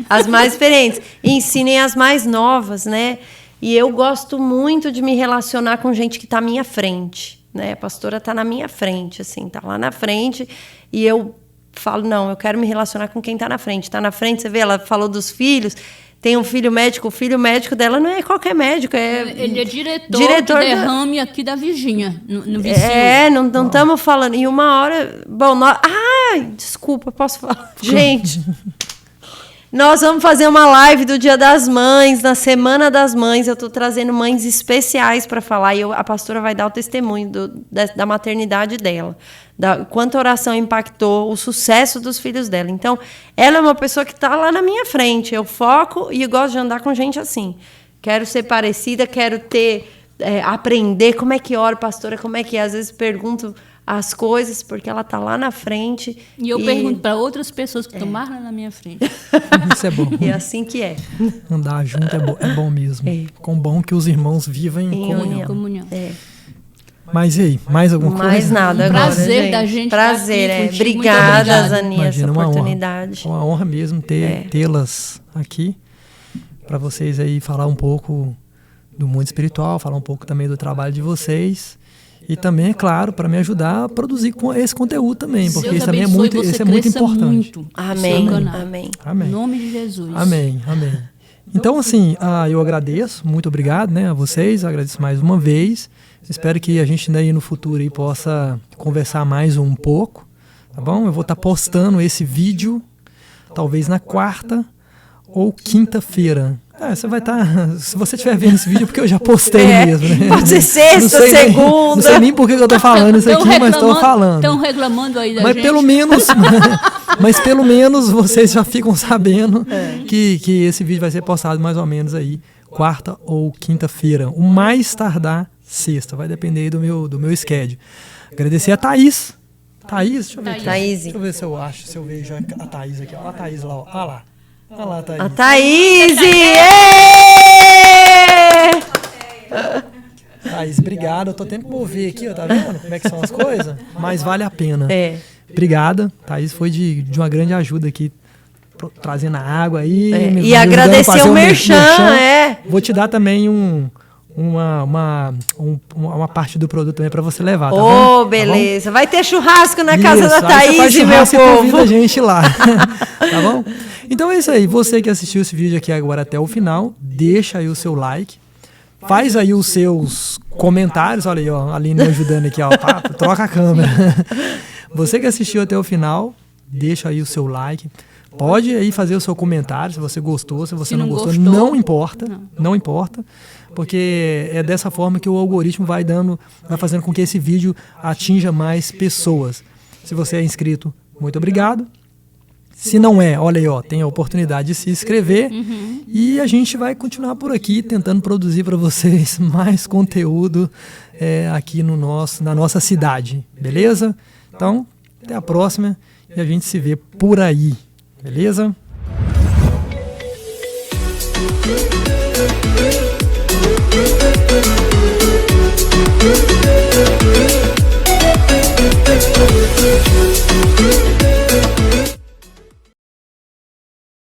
as mais experientes. Ensinem as mais novas, né? E eu gosto muito de me relacionar com gente que está à minha frente, né? A pastora está na minha frente, assim, está lá na frente, e eu falo, não, eu quero me relacionar com quem está na frente. Está na frente, você vê, ela falou dos filhos. Tem um filho médico, o filho médico dela não é qualquer médico, ele é diretor do derrame aqui da Virgínia, no VCU. Não estamos falando. E uma hora... Bom, desculpa, posso falar? Gente, nós vamos fazer uma live do Dia das Mães, na Semana das Mães. Eu estou trazendo mães especiais para falar, e a pastora vai dar o testemunho da maternidade dela. Quanto a oração impactou o sucesso dos filhos dela. Então, ela é uma pessoa que está lá na minha frente. Eu foco e eu gosto de andar com gente assim. Quero ser parecida, quero aprender como é que ora, pastora, como é que é. Às vezes pergunto as coisas, porque ela está lá na frente. E eu pergunto para outras pessoas que estão mais lá na minha frente. Isso é bom. E é assim que é. Andar junto é bom mesmo. Com bom que os irmãos vivam em comunhão. Mas e aí, mais alguma coisa? Mais nada agora, prazer gente. Da gente prazer, estar aqui Obrigada, Zaninha, essa oportunidade. Uma honra mesmo tê-las aqui, para vocês aí falar um pouco do mundo espiritual, falar um pouco também do trabalho de vocês, e também, é claro, para me ajudar a produzir esse conteúdo também, porque isso também é muito importante. Muito. Amém. Em nome de Jesus. Amém. Então, assim, eu agradeço, muito obrigado, né, a vocês, agradeço mais uma vez. Espero que a gente aí no futuro aí possa conversar mais um pouco, tá bom? Eu vou estar postando esse vídeo, talvez na quarta ou quinta-feira. Você vai estar... Se você estiver vendo esse vídeo, porque eu já postei mesmo, né? Pode ser sexta, segunda. Não sei nem por que eu estou falando isso aqui, mas estou falando. Estão reclamando aí da gente. Mas pelo menos vocês já ficam sabendo que esse vídeo vai ser postado mais ou menos aí quarta ou quinta-feira. O mais tardar sexta. Vai depender aí do meu schedule. Agradecer a Thaís. Deixa eu ver aqui. Deixa eu ver se eu acho, se eu vejo a Thaís aqui. Olha a Thaís lá, ó. Olha lá a Thaís. A Thaís! Thaís, obrigado. Eu tô tendo que mover aqui, ó, tá vendo como é que são as coisas? Mas vale a pena. Obrigada. Thaís foi de uma grande ajuda aqui, trazendo a água aí. E agradecer o merchan. Vou te dar também uma parte do produto também para você levar, tá bom? Beleza. Tá bom? Vai ter churrasco na casa da Thaís, faz meu povo. Convida a gente lá, tá bom? Então é isso aí. Você que assistiu esse vídeo aqui agora até o final, deixa aí o seu like, faz aí os seus comentários. Olha aí, ó, a Aline me ajudando aqui, ó. Troca a câmera. Você que assistiu até o final, deixa aí o seu like. Pode aí fazer o seu comentário, se você gostou, se você não gostou, não importa, não importa, porque é dessa forma que o algoritmo vai fazendo com que esse vídeo atinja mais pessoas. Se você é inscrito, muito obrigado. Se não é, olha aí, ó, tem a oportunidade de se inscrever e a gente vai continuar por aqui tentando produzir para vocês mais conteúdo aqui na nossa cidade, beleza? Então, até a próxima e a gente se vê por aí. Beleza?